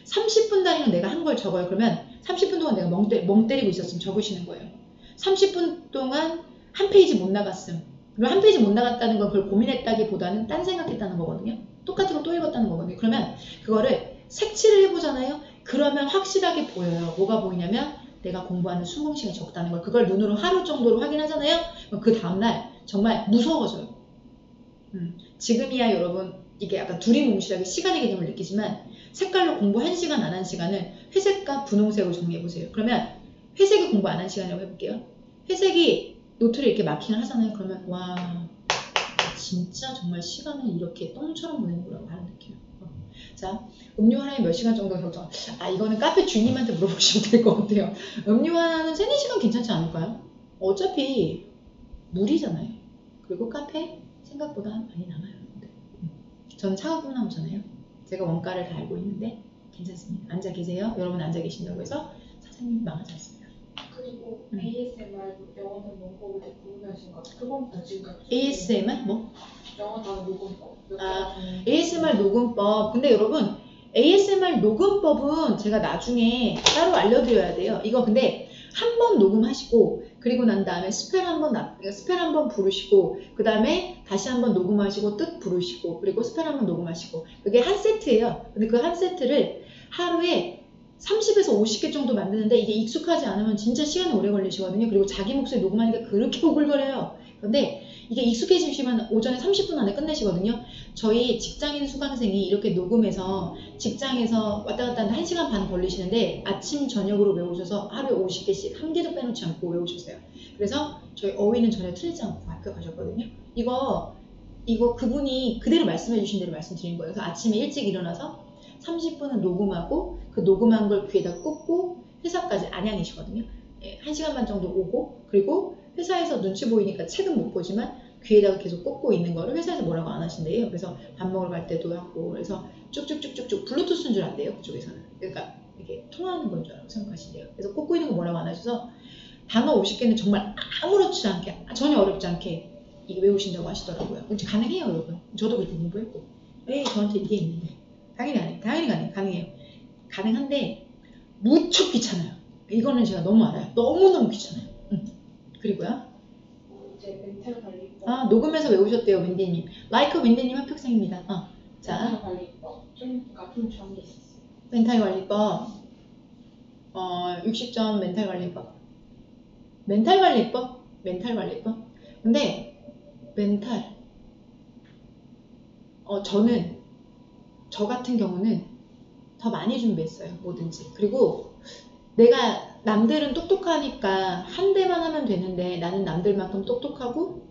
30분 단위로 내가 한 걸 적어요. 그러면 30분 동안 내가 멍 때리고 있었으면 적으시는 거예요. 30분 동안 한 페이지 못 나갔음. 그리고 한 페이지 못 나갔다는 건 그걸 고민했다기보다는 딴 생각했다는 거거든요. 똑같은 거 또 읽었다는 거거든요. 그러면 그거를 색칠을 해보잖아요. 그러면 확실하게 보여요. 뭐가 보이냐면 내가 공부하는 순공 시간이 적다는 걸. 그걸 눈으로 하루 정도로 확인하잖아요. 그 다음날 정말 무서워져요. 지금이야 여러분 이게 약간 두리뭉실하게 시간의 개념을 느끼지만 색깔로 공부 1시간 안 한 시간을 회색과 분홍색으로 정리해보세요. 그러면 회색이 공부 안 한 시간이라고 해볼게요. 회색이 노트를 이렇게 마킹을 하잖아요. 그러면 와 진짜 정말 시간을 이렇게 똥처럼 보내는구나 하는 느낌. 자, 음료 하나에 몇 시간 정도 결정. 이거는 카페 주인님한테 물어보시면 될 것 같아요. 음료 하나는 3-4시간 괜찮지 않을까요? 어차피 물이잖아요. 그리고 카페 생각보다 많이 남아요. 저는 차가운 나오잖아요. 제가 원가를 다 알고 있는데 괜찮습니다. 앉아 계세요. 여러분 앉아 계신다고 해서 사장님 망하지 않습니다. 그리고 ASMR 영어 문법을 되게 궁금해하신 것 같아요. 그거부터 지금까지. ASMR? 뭐? 영어 단어 녹음법. ASMR 녹음법. 근데 여러분 ASMR 녹음법은 제가 나중에 따로 알려드려야 돼요. 이거 근데 한 번 녹음하시고 그리고 난 다음에 스펠 한번 부르시고 그 다음에 다시 한번 녹음하시고 뜻 부르시고 그리고 스펠 한번 녹음하시고 그게 한 세트예요. 근데 그 한 세트를 하루에 30에서 50개 정도 만드는데 이게 익숙하지 않으면 진짜 시간이 오래 걸리시거든요. 그리고 자기 목소리 녹음하니까 그렇게 오글거려요. 그런데 이게 익숙해지시면 오전에 30분 안에 끝내시거든요. 저희 직장인 수강생이 이렇게 녹음해서 직장에서 왔다 갔다 하는데 1시간 반 걸리시는데 아침 저녁으로 외우셔서 하루에 50개씩 한 개도 빼놓지 않고 외우셨어요. 그래서 저희 어휘는 전혀 틀리지 않고 학교 가셨거든요. 이거 이거 그분이 그대로 말씀해 주신 대로 말씀드린 거예요. 그래서 아침에 일찍 일어나서 30분은 녹음하고 그 녹음한 걸 귀에다 꽂고 회사까지 안양이시거든요. 1시간 반 정도 오고 그리고 회사에서 눈치 보이니까 책은 못 보지만 귀에다가 계속 꽂고 있는 거를 회사에서 뭐라고 안 하신대요. 그래서 밥 먹으러 갈 때도 하고 그래서 쭉쭉쭉쭉쭉 블루투스인 줄 안대요. 그쪽에서는. 그러니까 이렇게 통화하는 건 줄 알고 생각하신대요. 그래서 꽂고 있는 거 뭐라고 안 하셔서 단어 50개는 정말 아무렇지 않게 전혀 어렵지 않게 이게 외우신다고 하시더라고요. 가능해요, 여러분. 저도 그렇게 공부했고. 에이, 저한테 이게 있는데. 당연히 가능해요. 가능한데 무척 귀찮아요. 이거는 제가 너무 알아요. 너무너무 귀찮아요. 그리고요. 이제 멘탈 관리법. 아, 녹음해서 외우셨대요, 윈디님. 라이크 윈디님 합격생입니다. 자. 멘탈 관리법. 좀 아픈 점이 있었어요. 멘탈 관리법. 60점 멘탈 관리법. 멘탈 관리법? 근데 멘탈. 저 같은 경우는 더 많이 준비했어요. 뭐든지. 그리고 내가 남들은 똑똑하니까 한 대만 하면 되는데 나는 남들만큼 똑똑하고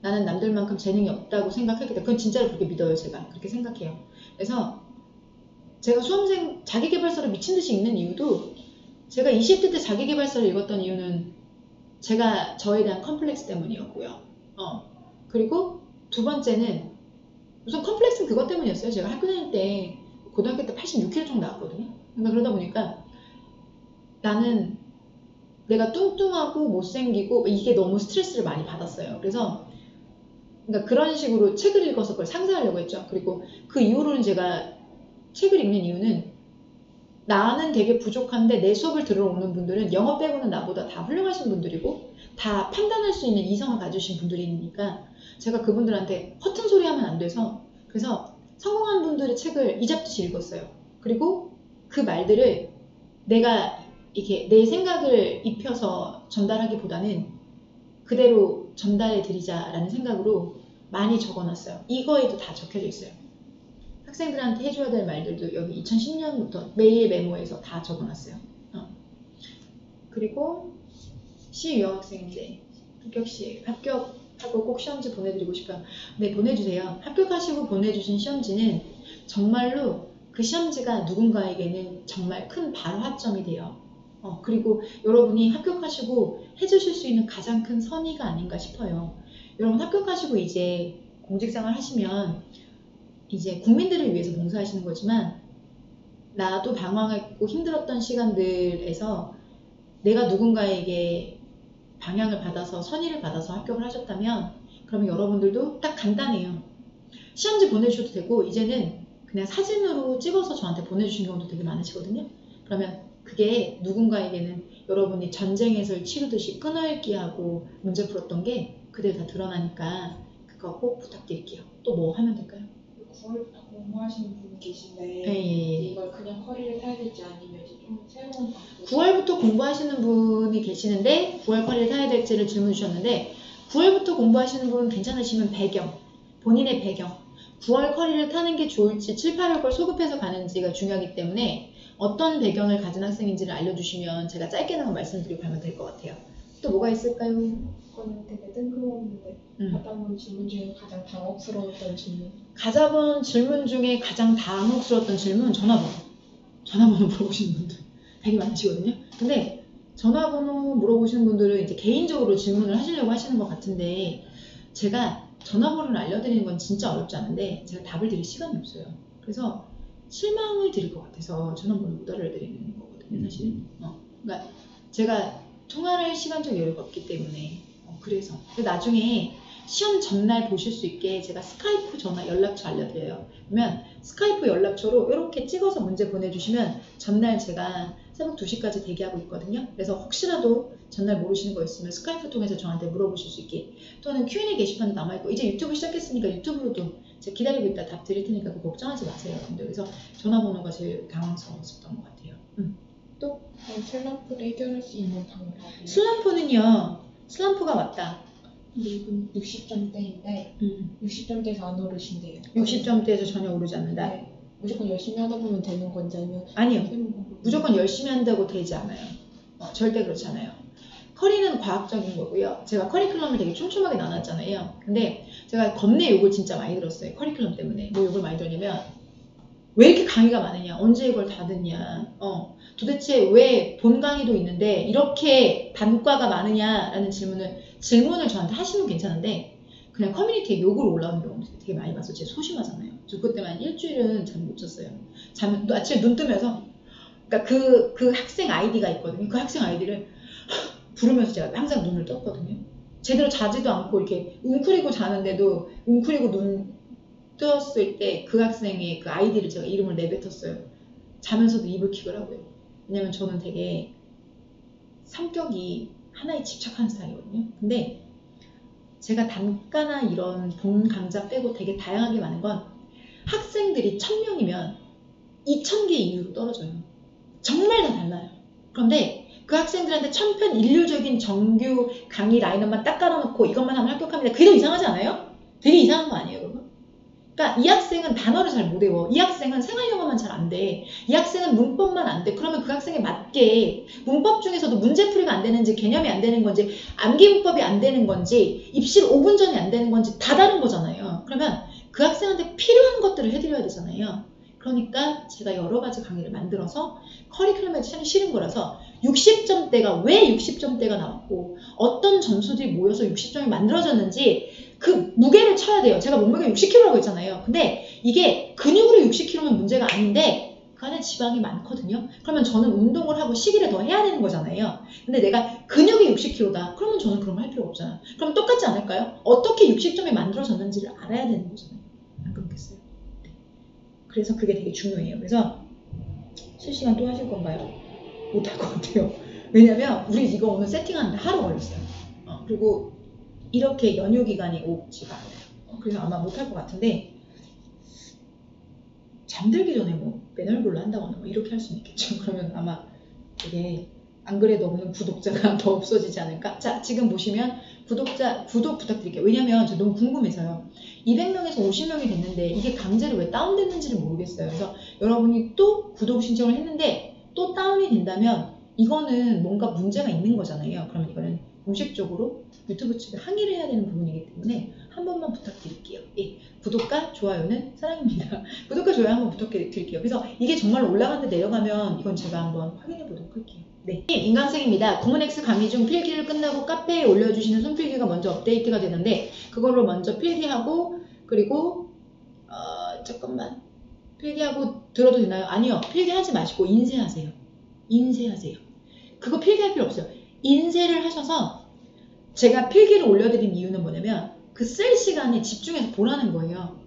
나는 남들만큼 재능이 없다고 생각했기 때문에 그건 진짜로 그렇게 믿어요. 제가 그렇게 생각해요. 그래서 제가 수험생 자기계발서를 미친듯이 읽는 이유도 제가 20대 때 자기계발서를 읽었던 이유는 제가 저에 대한 컴플렉스 때문이었고요. 그리고 두 번째는 우선 컴플렉스는 그것 때문이었어요. 제가 학교 다닐 때 고등학교 때 86kg 정도 나왔거든요. 그러니까 그러다 보니까 나는 내가 뚱뚱하고 못생기고 이게 너무 스트레스를 많이 받았어요. 그래서 그러니까 그런 식으로 책을 읽어서 그걸 상쇄하려고 했죠. 그리고 그 이후로는 제가 책을 읽는 이유는 나는 되게 부족한데 내 수업을 들어오는 분들은 영어 빼고는 나보다 다 훌륭하신 분들이고 다 판단할 수 있는 이성을 가지신 분들이니까 제가 그분들한테 허튼 소리 하면 안 돼서 그래서 성공한 분들의 책을 이잡듯이 읽었어요. 그리고 그 말들을 내가 이렇게 내 생각을 입혀서 전달하기보다는 그대로 전달해 드리자라는 생각으로 많이 적어놨어요. 이거에도 다 적혀져 있어요. 학생들한테 해줘야 될 말들도 여기 2010년부터 매일 메모해서 다 적어놨어요. 그리고 C 유학생인데 합격하고 꼭 시험지 보내드리고 싶어요. 네, 보내주세요. 합격하시고 보내주신 시험지는 정말로 그 시험지가 누군가에게는 정말 큰 발화점이 돼요. 그리고 여러분이 합격하시고 해주실 수 있는 가장 큰 선의가 아닌가 싶어요. 여러분 합격하시고 이제 공직생활 하시면 이제 국민들을 위해서 봉사하시는 거지만 나도 방황했고 힘들었던 시간들에서 내가 누군가에게 방향을 받아서 선의를 받아서 합격을 하셨다면 그러면 여러분들도 딱 간단해요. 시험지 보내주셔도 되고 이제는 그냥 사진으로 찍어서 저한테 보내주시는 경우도 되게 많으시거든요. 그러면 그게 누군가에게는 여러분이 전쟁에서 치르듯이 끊어읽기하고 문제 풀었던 게 그대로 다 드러나니까 그거 꼭 부탁드릴게요. 또 뭐 하면 될까요? 9월부터 공부하시는 분이 계신데 예. 이걸 그냥 커리를 타야 될지 아니면 이제 좀 새로운 방법 9월부터 공부하시는 분이 계시는데 9월 커리를 타야 될지를 질문 주셨는데 9월부터 공부하시는 분 괜찮으시면 본인의 배경 9월 커리를 타는 게 좋을지 7, 8월걸 소급해서 가는지가 중요하기 때문에 어떤 배경을 가진 학생인지를 알려주시면 제가 짧게나마 말씀드리고 가면 될 것 같아요. 또 뭐가 있을까요? 그거는 되게 뜬금없는데 받아본 질문 중에 가장 당혹스러웠던 질문 받아본 질문 중에 가장 당혹스러웠던 질문 전화번호 물어보시는 분들 되게 많으시거든요. 근데 전화번호 물어보시는 분들은 이제 개인적으로 질문을 하시려고 하시는 것 같은데 제가 전화번호를 알려드리는 건 진짜 어렵지 않은데 제가 답을 드릴 시간이 없어요. 그래서 실망을 드릴 것 같아서 전화번호 못 알려드리는 거거든요, 사실은. 그러니까 제가 통화를 할 시간적 여유가 없기 때문에 그래서 나중에 시험 전날 보실 수 있게 제가 스카이프 전화 연락처 알려드려요. 그러면 스카이프 연락처로 이렇게 찍어서 문제 보내주시면 전날 제가 새벽 2시까지 대기하고 있거든요. 그래서 혹시라도 전날 모르시는 거 있으면 스카이프 통해서 저한테 물어보실 수 있게 또는 Q&A 게시판도 남아있고 이제 유튜브 시작했으니까 유튜브로도 제가 기다리고 있다 답 드릴 테니까 걱정하지 마세요. 그래서 전화번호가 제일 당황스러웠던 것 같아요. 또? 슬럼프를 해결할 수 있는 방법이 슬럼프가 왔다. 근데 이분 60점대인데 60점대에서 안 오르신대요. 60점대에서 전혀 오르지 않는다. 네. 무조건 열심히 하다 보면 되는 건지 아니면 아니요. 무조건 열심히 한다고 되지 않아요. 절대 그렇지 않아요. 커리는 과학적인 거고요. 제가 커리큘럼을 되게 촘촘하게 나눴잖아요. 근데 제가 겁내 욕을 진짜 많이 들었어요. 커리큘럼 때문에. 뭐 욕을 많이 들었냐면 왜 이렇게 강의가 많으냐? 언제 이걸 다 듣냐? 도대체 왜 본 강의도 있는데 이렇게 단과가 많으냐라는 질문을 저한테 하시면 괜찮은데 그냥 커뮤니티에 욕으로 올라오는 경우도 되게 많이 봐서 제가 소심하잖아요. 저 그때만 일주일은 잠 못 잤어요. 아침에 눈 뜨면서 그러니까 그 학생 아이디가 있거든요. 그 학생 아이디를 부르면서 제가 항상 눈을 떴거든요. 제대로 자지도 않고 이렇게 웅크리고 자는데도 웅크리고 눈 뜨었을 때 그 학생의 그 아이디를 제가 이름을 내뱉었어요. 자면서도 입을 킥으라고요. 왜냐면 저는 되게 성격이 하나에 집착하는 스타일이거든요. 근데 제가 단과나 이런 본 강좌 빼고 되게 다양하게 많은 건 학생들이 1000명이면 2000개 이유로 떨어져요. 정말 다 달라요. 그런데 그 학생들한테 천편일률적인 정규 강의 라인업만 딱 깔아놓고 이것만 하면 합격합니다. 그게 더 이상하지 않아요? 되게 이상한 거 아니에요, 여러분? 그러니까 이 학생은 단어를 잘 못 외워. 이 학생은 생활영어만 잘 안 돼. 이 학생은 문법만 안 돼. 그러면 그 학생에 맞게 문법 중에서도 문제풀이가 안 되는지 개념이 안 되는 건지 암기 문법이 안 되는 건지 입실 5분 전이 안 되는 건지 다 다른 거잖아요. 그러면 그 학생한테 필요한 것들을 해드려야 되잖아요. 그러니까 제가 여러 가지 강의를 만들어서 커리큘럼에 참 실은 거라서 60점대가 왜 60점대가 나왔고 어떤 점수들이 모여서 60점이 만들어졌는지 그 무게를 쳐야 돼요. 제가 몸무게 60kg라고 했잖아요. 근데 이게 근육으로 60kg면 문제가 아닌데 그 안에 지방이 많거든요. 그러면 저는 운동을 하고 시기를 더 해야 되는 거잖아요. 근데 내가 근육이 60kg다. 그러면 저는 그런 거 할 필요가 없잖아. 그럼 똑같지 않을까요? 어떻게 60점이 만들어졌는지를 알아야 되는 거잖아요. 안 그렇겠어요? 네. 그래서 그게 되게 중요해요. 그래서 실시간 또 하실 건가요? 못 할 것 같아요. 왜냐면 우리 이거 오늘 세팅하는데 하루 걸렸어요. 그리고 이렇게 연휴 기간이 오지가 않아요. 그래서 아마 못할 것 같은데 잠들기 전에 뭐 매너볼로 한다거나 뭐 이렇게 할 수는 있겠죠. 그러면 아마 되게 안 그래도 없는 구독자가 더 없어지지 않을까? 자, 지금 보시면 구독 부탁드릴게요. 왜냐면 저 너무 궁금해서요. 200명에서 50명이 됐는데 이게 강제로 왜 다운됐는지를 모르겠어요. 그래서 여러분이 또 구독 신청을 했는데 또 다운이 된다면 이거는 뭔가 문제가 있는 거잖아요. 그러면 이거는 공식적으로 유튜브 측에 항의를 해야 되는 부분이기 때문에 한 번만 부탁드릴게요. 예, 구독과 좋아요는 사랑입니다. 구독과 좋아요 한번 부탁드릴게요. 그래서 이게 정말 올라가는데 내려가면 이건 제가 한번 확인해 보도록 할게요. 네, 인강생입니다. 구문X 강의 중 필기를 끝나고 카페에 올려주시는 손필기가 먼저 업데이트가 되는데 그걸로 먼저 필기하고 그리고 잠깐만 필기하고 들어도 되나요? 아니요. 필기하지 마시고 인쇄하세요. 인쇄하세요. 그거 필기할 필요 없어요. 인쇄를 하셔서 제가 필기를 올려드린 이유는 뭐냐면 그 쓸 시간에 집중해서 보라는 거예요.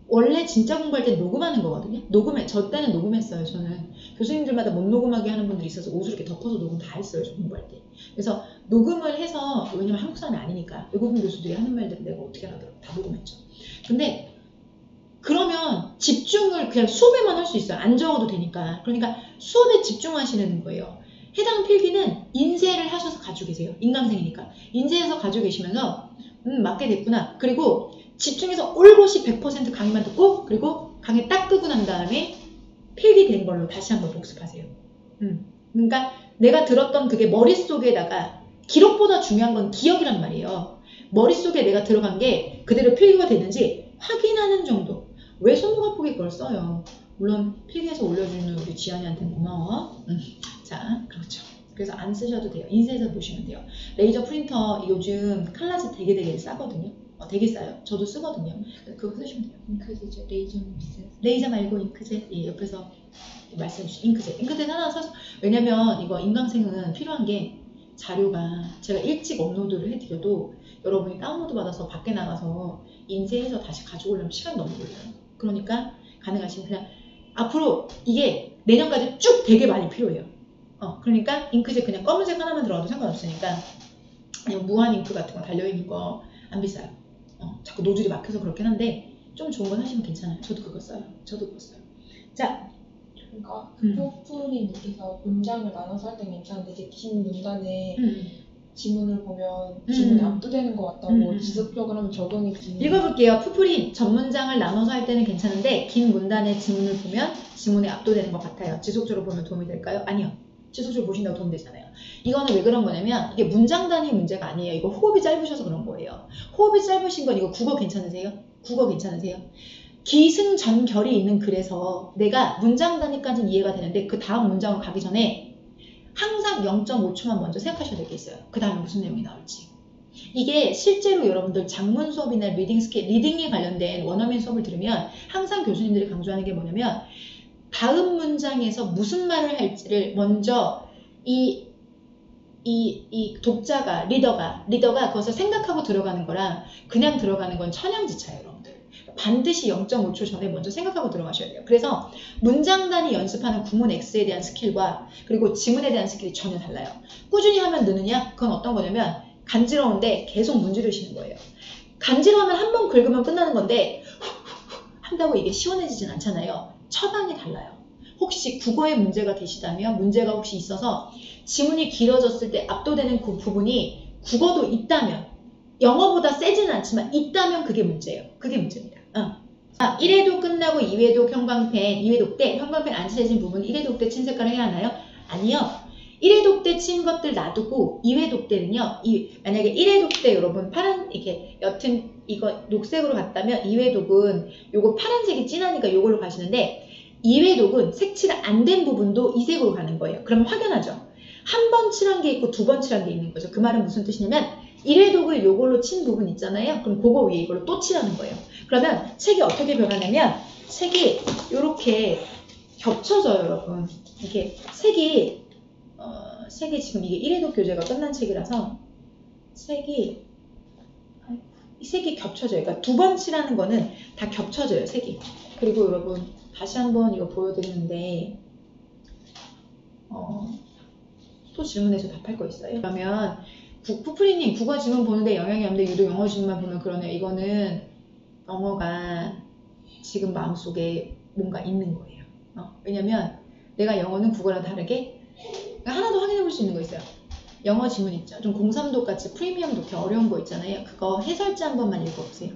원래 진짜 공부할 때 녹음하는 거거든요. 저 때는 녹음했어요. 저는 교수님들마다 못 녹음하게 하는 분들이 있어서 옷을 이렇게 덮어서 녹음 다 했어요. 저 공부할 때. 그래서 녹음을 해서 왜냐면 한국 사람이 아니니까 외국인 교수들이 하는 말들을 내가 어떻게 하더라고 다 녹음했죠. 근데 그러면 집중을 그냥 수업에만 할 수 있어요. 안 적어도 되니까. 그러니까 수업에 집중하시는 거예요. 해당 필기는 인쇄를 하셔서 가지고 계세요. 인강생이니까. 인쇄해서 가지고 계시면서 맞게 됐구나. 그리고 집중해서 올곧이 100% 강의만 듣고 그리고 강의 딱 끄고 난 다음에 필기된 걸로 다시 한번 복습하세요. 그러니까 내가 들었던 그게 머릿속에다가 기록보다 중요한 건 기억이란 말이에요. 머릿속에 내가 들어간 게 그대로 필기가 됐는지 확인하는 정도. 왜 손목아프게 그걸 써요? 물론 필기해서 올려주는 우리 지안이한테는 고마워. 자, 그렇죠. 그래서 안 쓰셔도 돼요. 인쇄해서 보시면 돼요. 레이저 프린터 요즘 칼라지 되게 싸거든요. 되게 싸요. 저도 쓰거든요. 그거 쓰시면 돼요. 잉크젯 레이저는 비싸요. 레이저 말고 잉크젯. 예, 옆에서 말씀해 주신 잉크젯 하나 사서. 왜냐면 이거 인강생은 필요한 게 자료가 제가 일찍 업로드를 해드려도 여러분이 다운로드 받아서 밖에 나가서 인쇄해서 다시 가지고 오려면 시간이 너무 걸려요. 그러니까 가능하시면 그냥 앞으로 이게 내년까지 쭉 되게 많이 필요해요. 그러니까 잉크젯 그냥 검은색 하나만 들어가도 상관없으니까 그냥 무한 잉크 같은 거 달려있는 거 안 비싸요. 자꾸 노즐이 막혀서 그렇긴 한데 좀 좋은 건 하시면 괜찮아요. 저도 그거 써요. 자, 그러니까 푸푸님께서 문장을 나눠서 할 때는 괜찮은데 이제 긴 문단에 지문을 보면 지문이 압도되는 것 같다고 지속적으로 하면 적응이 되는. 읽어볼게요. 푸풀이 전문장을 나눠서 할 때는 괜찮은데 긴 문단의 지문을 보면 지문에 압도되는 것 같아요. 지속적으로 보면 도움이 될까요? 아니요. 지속적으로 보신다고 도움되잖아요. 이거는 왜 그런 거냐면 이게 문장 단위 문제가 아니에요. 이거 호흡이 짧으셔서 그런 거예요. 호흡이 짧으신 건 이거 국어 괜찮으세요? 국어 괜찮으세요? 기승전결이 있는 글에서 내가 문장 단위까지는 이해가 되는데 그 다음 문장으로 가기 전에 항상 0.5초만 먼저 생각하셔야 될 게 있어요. 그 다음에 무슨 내용이 나올지. 이게 실제로 여러분들 장문 수업이나 리딩에 관련된 원어민 수업을 들으면 항상 교수님들이 강조하는 게 뭐냐면 다음 문장에서 무슨 말을 할지를 먼저 이 독자가, 리더가 그것을 생각하고 들어가는 거랑 그냥 들어가는 건 천양지차예요, 여러분들. 반드시 0.5초 전에 먼저 생각하고 들어가셔야 돼요. 그래서 문장 단위 연습하는 구문 X에 대한 스킬과 그리고 지문에 대한 스킬이 전혀 달라요. 꾸준히 하면 느느냐? 그건 어떤 거냐면 간지러운데 계속 문지르시는 거예요. 간지러우면 한 번 긁으면 끝나는 건데 한다고 이게 시원해지진 않잖아요. 처방이 달라요. 혹시 국어에 문제가 계시다면 문제가 혹시 있어서 지문이 길어졌을 때 압도되는 그 부분이 국어도 있다면 영어보다 세지는 않지만 있다면 그게 문제예요. 그게 문제입니다. 1회독 끝나고 2회독 형광펜, 2회독 때 형광펜 안 칠해진 부분 1회독 때 친 색깔을 해야 하나요? 아니요. 1회독 때 친 것들 놔두고 2회독 때는요. 만약에 1회독 때 여러분 파란 이렇게 옅은 이거 녹색으로 갔다면 2회독은 요거 파란색이 진하니까 요걸로 가시는데 2회독은 색칠 안 된 부분도 이 색으로 가는 거예요. 그럼 확연하죠. 한 번 칠한 게 있고 두 번 칠한 게 있는 거죠. 그 말은 무슨 뜻이냐면 1회독을 요걸로 친 부분 있잖아요. 그럼 그거 위에 이걸로 또 칠하는 거예요. 그러면 색이 어떻게 변하냐면 색이 이렇게 겹쳐져요, 여러분. 이게 색이 지금 이게 1회독 교재가 끝난 책이라서 색이 겹쳐져요. 그러니까 두 번 칠하는 거는 다 겹쳐져요, 색이. 그리고 여러분 다시 한번 이거 보여드리는데 또 질문해서 답할 거 있어요? 그러면 푸프리님 국어 지문 보는데 영향이 없는데 유독 영어 지문만 보면 그러네요. 이거는 영어가 지금 마음속에 뭔가 있는 거예요. 왜냐면 내가 영어는 국어랑 다르게 하나 더 확인해 볼 수 있는 거 있어요. 영어 지문 있죠. 좀 03독 같이 프리미엄 독해 어려운 거 있잖아요. 그거 해설지 한 번만 읽어보세요.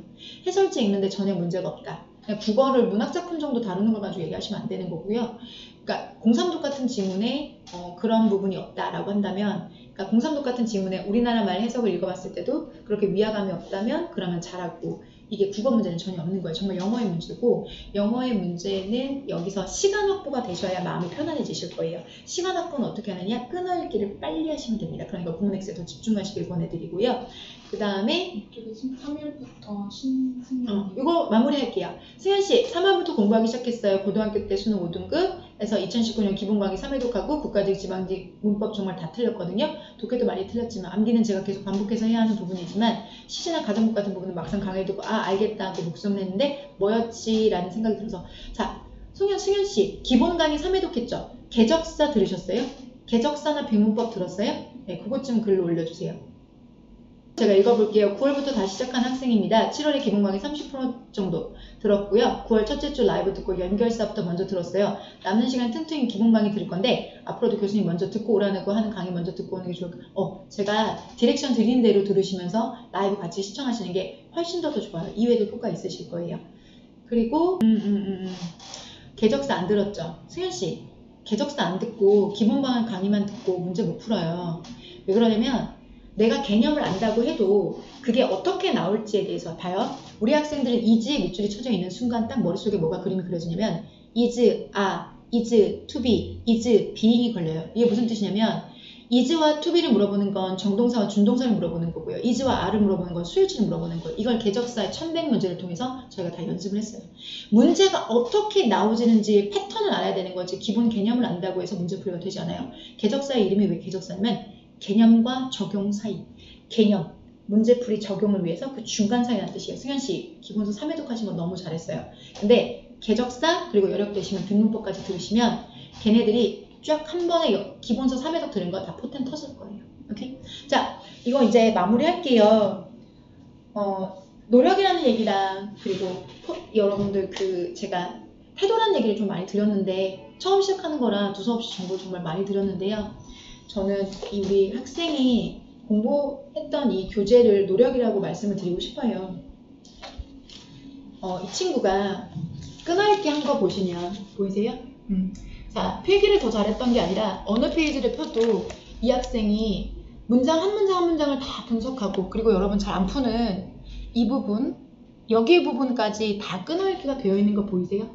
해설지 읽는데 전혀 문제가 없다. 그냥 국어를 문학작품 정도 다루는 걸 가지고 얘기하시면 안 되는 거고요. 그러니까 03독 같은 지문에 그런 부분이 없다라고 한다면 그러니까 03독 같은 지문에 우리나라 말 해석을 읽어봤을 때도 그렇게 위화감이 없다면 그러면 잘하고 이게 국어 문제는 전혀 없는 거예요. 정말 영어의 문제고 영어의 문제는 여기서 시간 확보가 되셔야 마음이 편안해지실 거예요. 시간 확보는 어떻게 하느냐? 끊어읽기를 빨리 하시면 됩니다. 그러니까 구문 X에 더 집중하시길 권해드리고요. 그 다음에 이쪽에 3일부터 신승 이거 마무리할게요. 승현씨 3월부터 공부하기 시작했어요. 고등학교 때 수능 5등급에서 2019년 기본 강의 3회독하고 국가직 지방직 문법 정말 다 틀렸거든요. 독해도 많이 틀렸지만 암기는 제가 계속 반복해서 해야 하는 부분이지만 시시나 가정법 같은 부분은 막상 강의 듣고 알겠다 하고 목소리 했는데 뭐였지? 라는 생각이 들어서 자 승현씨 기본 강의 3회독 했죠? 개적사 들으셨어요? 개적사나 비문법 들었어요? 네, 그것 좀 글로 올려주세요. 제가 읽어볼게요. 9월부터 다시 시작한 학생입니다. 7월에 기본 강의 30% 정도 들었고요. 9월 첫째 주 라이브 듣고 연결사부터 먼저 들었어요. 남는 시간 틈틈이 기본 강의 들을 건데 앞으로도 교수님 먼저 듣고 오라고 하는 강의 먼저 듣고 오는 게 좋을 거예요. 제가 디렉션 드린 대로 들으시면서 라이브 같이 시청하시는 게 훨씬 더 좋아요. 이외에도 효과 있으실 거예요. 그리고 개적사 안 들었죠? 승현씨 개적사 안 듣고 기본 강의만 듣고 문제 못 풀어요. 왜 그러냐면 내가 개념을 안다고 해도 그게 어떻게 나올지에 대해서 봐요. 우리 학생들은 is에 밑줄이 쳐져 있는 순간 딱 머릿속에 뭐가 그림이 그려지냐면 is, is, to be, is, being이 걸려요. 이게 무슨 뜻이냐면 is와 to be를 물어보는 건 정동사와 준동사를 물어보는 거고요. is와 are를 물어보는 건 수일치를 물어보는 거예요. 이걸 개적사의 1100문제를 통해서 저희가 다 연습을 했어요. 문제가 어떻게 나오지는지 패턴을 알아야 되는 거지 기본 개념을 안다고 해서 문제 풀이가 되지 않아요. 개적사의 이름이 왜 개적사냐면 개념과 적용 사이, 개념, 문제풀이 적용을 위해서 그 중간 사이라는 뜻이에요. 승현씨, 기본서 3회독 하신 거 너무 잘했어요. 근데 개적사 그리고 여력되시면 빈문법까지 들으시면 걔네들이 쫙 한 번에 기본서 3회독 들은 거 다 포텐 터질 거예요. 오케이? 자, 이거 이제 마무리할게요. 노력이라는 얘기랑 그리고 여러분들 제가 태도라는 얘기를 좀 많이 드렸는데 처음 시작하는 거라 두서없이 정보 정말 많이 드렸는데요. 저는 우리 학생이 공부했던 이 교재를 노력이라고 말씀을 드리고 싶어요. 이 친구가 끈어읽기 한 거 보시면 보이세요? 자, 필기를 더 잘했던 게 아니라 어느 페이지를 펴도 이 학생이 문장 한 문장 한 문장을 다 분석하고, 그리고 여러분 잘 안 푸는 이 부분, 여기 부분까지 다 끈어읽기가 되어 있는 거 보이세요?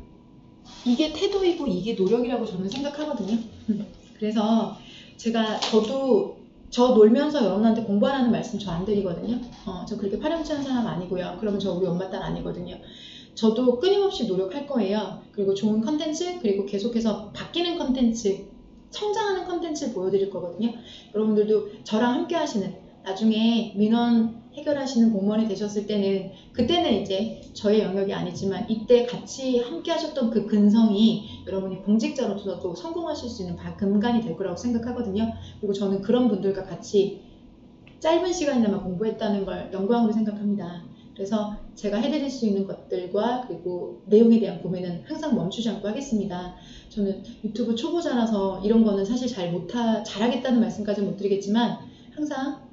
이게 태도이고 이게 노력이라고 저는 생각하거든요. 그래서 저 놀면서 여러분한테 공부하라는 말씀 저 안 드리거든요. 저 그렇게 파렴치한 사람 아니고요. 그러면 저 우리 엄마 딸 아니거든요. 저도 끊임없이 노력할 거예요. 그리고 좋은 컨텐츠, 그리고 계속해서 바뀌는 컨텐츠, 성장하는 컨텐츠를 보여드릴 거거든요. 여러분들도 저랑 함께 하시는, 나중에 민원 해결하시는 공무원이 되셨을 때는, 그때는 이제 저의 영역이 아니지만 이때 같이 함께 하셨던 그 근성이 여러분이 공직자로서도 성공하실 수 있는 근간이 될 거라고 생각하거든요. 그리고 저는 그런 분들과 같이 짧은 시간이나마 공부했다는 걸 영광으로 생각합니다. 그래서 제가 해드릴 수 있는 것들과 그리고 내용에 대한 고민은 항상 멈추지 않고 하겠습니다. 저는 유튜브 초보자라서 이런 거는 사실 잘하겠다는 말씀까지는 못 드리겠지만, 항상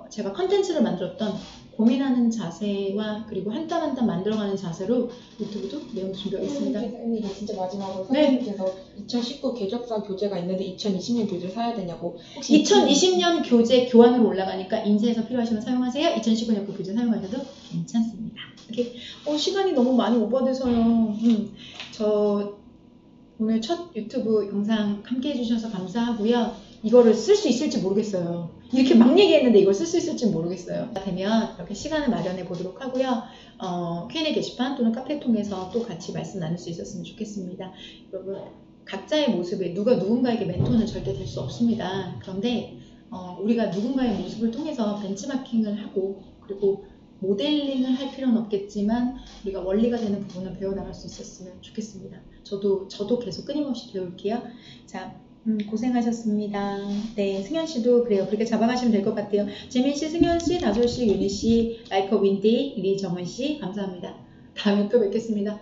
제가 컨텐츠를 만들었던 고민하는 자세와 그리고 한 땀 한 땀 만들어가는 자세로 유튜브도 내용 준비하겠습니다. 선생님, 진짜 마지막으로 네. 선생님께서 2019 궤적사 교재가 있는데 2020년 교재 사야 되냐고. 2020년 교재 교환으로 올라가니까 인쇄해서 필요하시면 사용하세요. 2019년 그 교재 사용하셔도 괜찮습니다. 이렇게 시간이 너무 많이 오버돼서요. 저 오늘 첫 유튜브 영상 함께 해주셔서 감사하고요. 이거를 쓸 수 있을지 모르겠어요. 이렇게 막 얘기했는데 이걸 쓸 수 있을지 모르겠어요. 되면 이렇게 시간을 마련해 보도록 하고요. Q&A 게시판 또는 카페 통해서 또 같이 말씀 나눌 수 있었으면 좋겠습니다. 여러분, 각자의 모습에 누군가에게 멘토는 절대 될 수 없습니다. 그런데 우리가 누군가의 모습을 통해서 벤치마킹을 하고, 그리고 모델링을 할 필요는 없겠지만 우리가 원리가 되는 부분을 배워나갈 수 있었으면 좋겠습니다. 저도 계속 끊임없이 배울게요. 자, 고생하셨습니다. 네, 승현씨도 그래요. 그렇게 잡아가시면 될 것 같아요. 재민씨, 승현씨, 다솔씨, 윤희씨, 라이커 윈디, 리정은씨 감사합니다. 다음에 또 뵙겠습니다.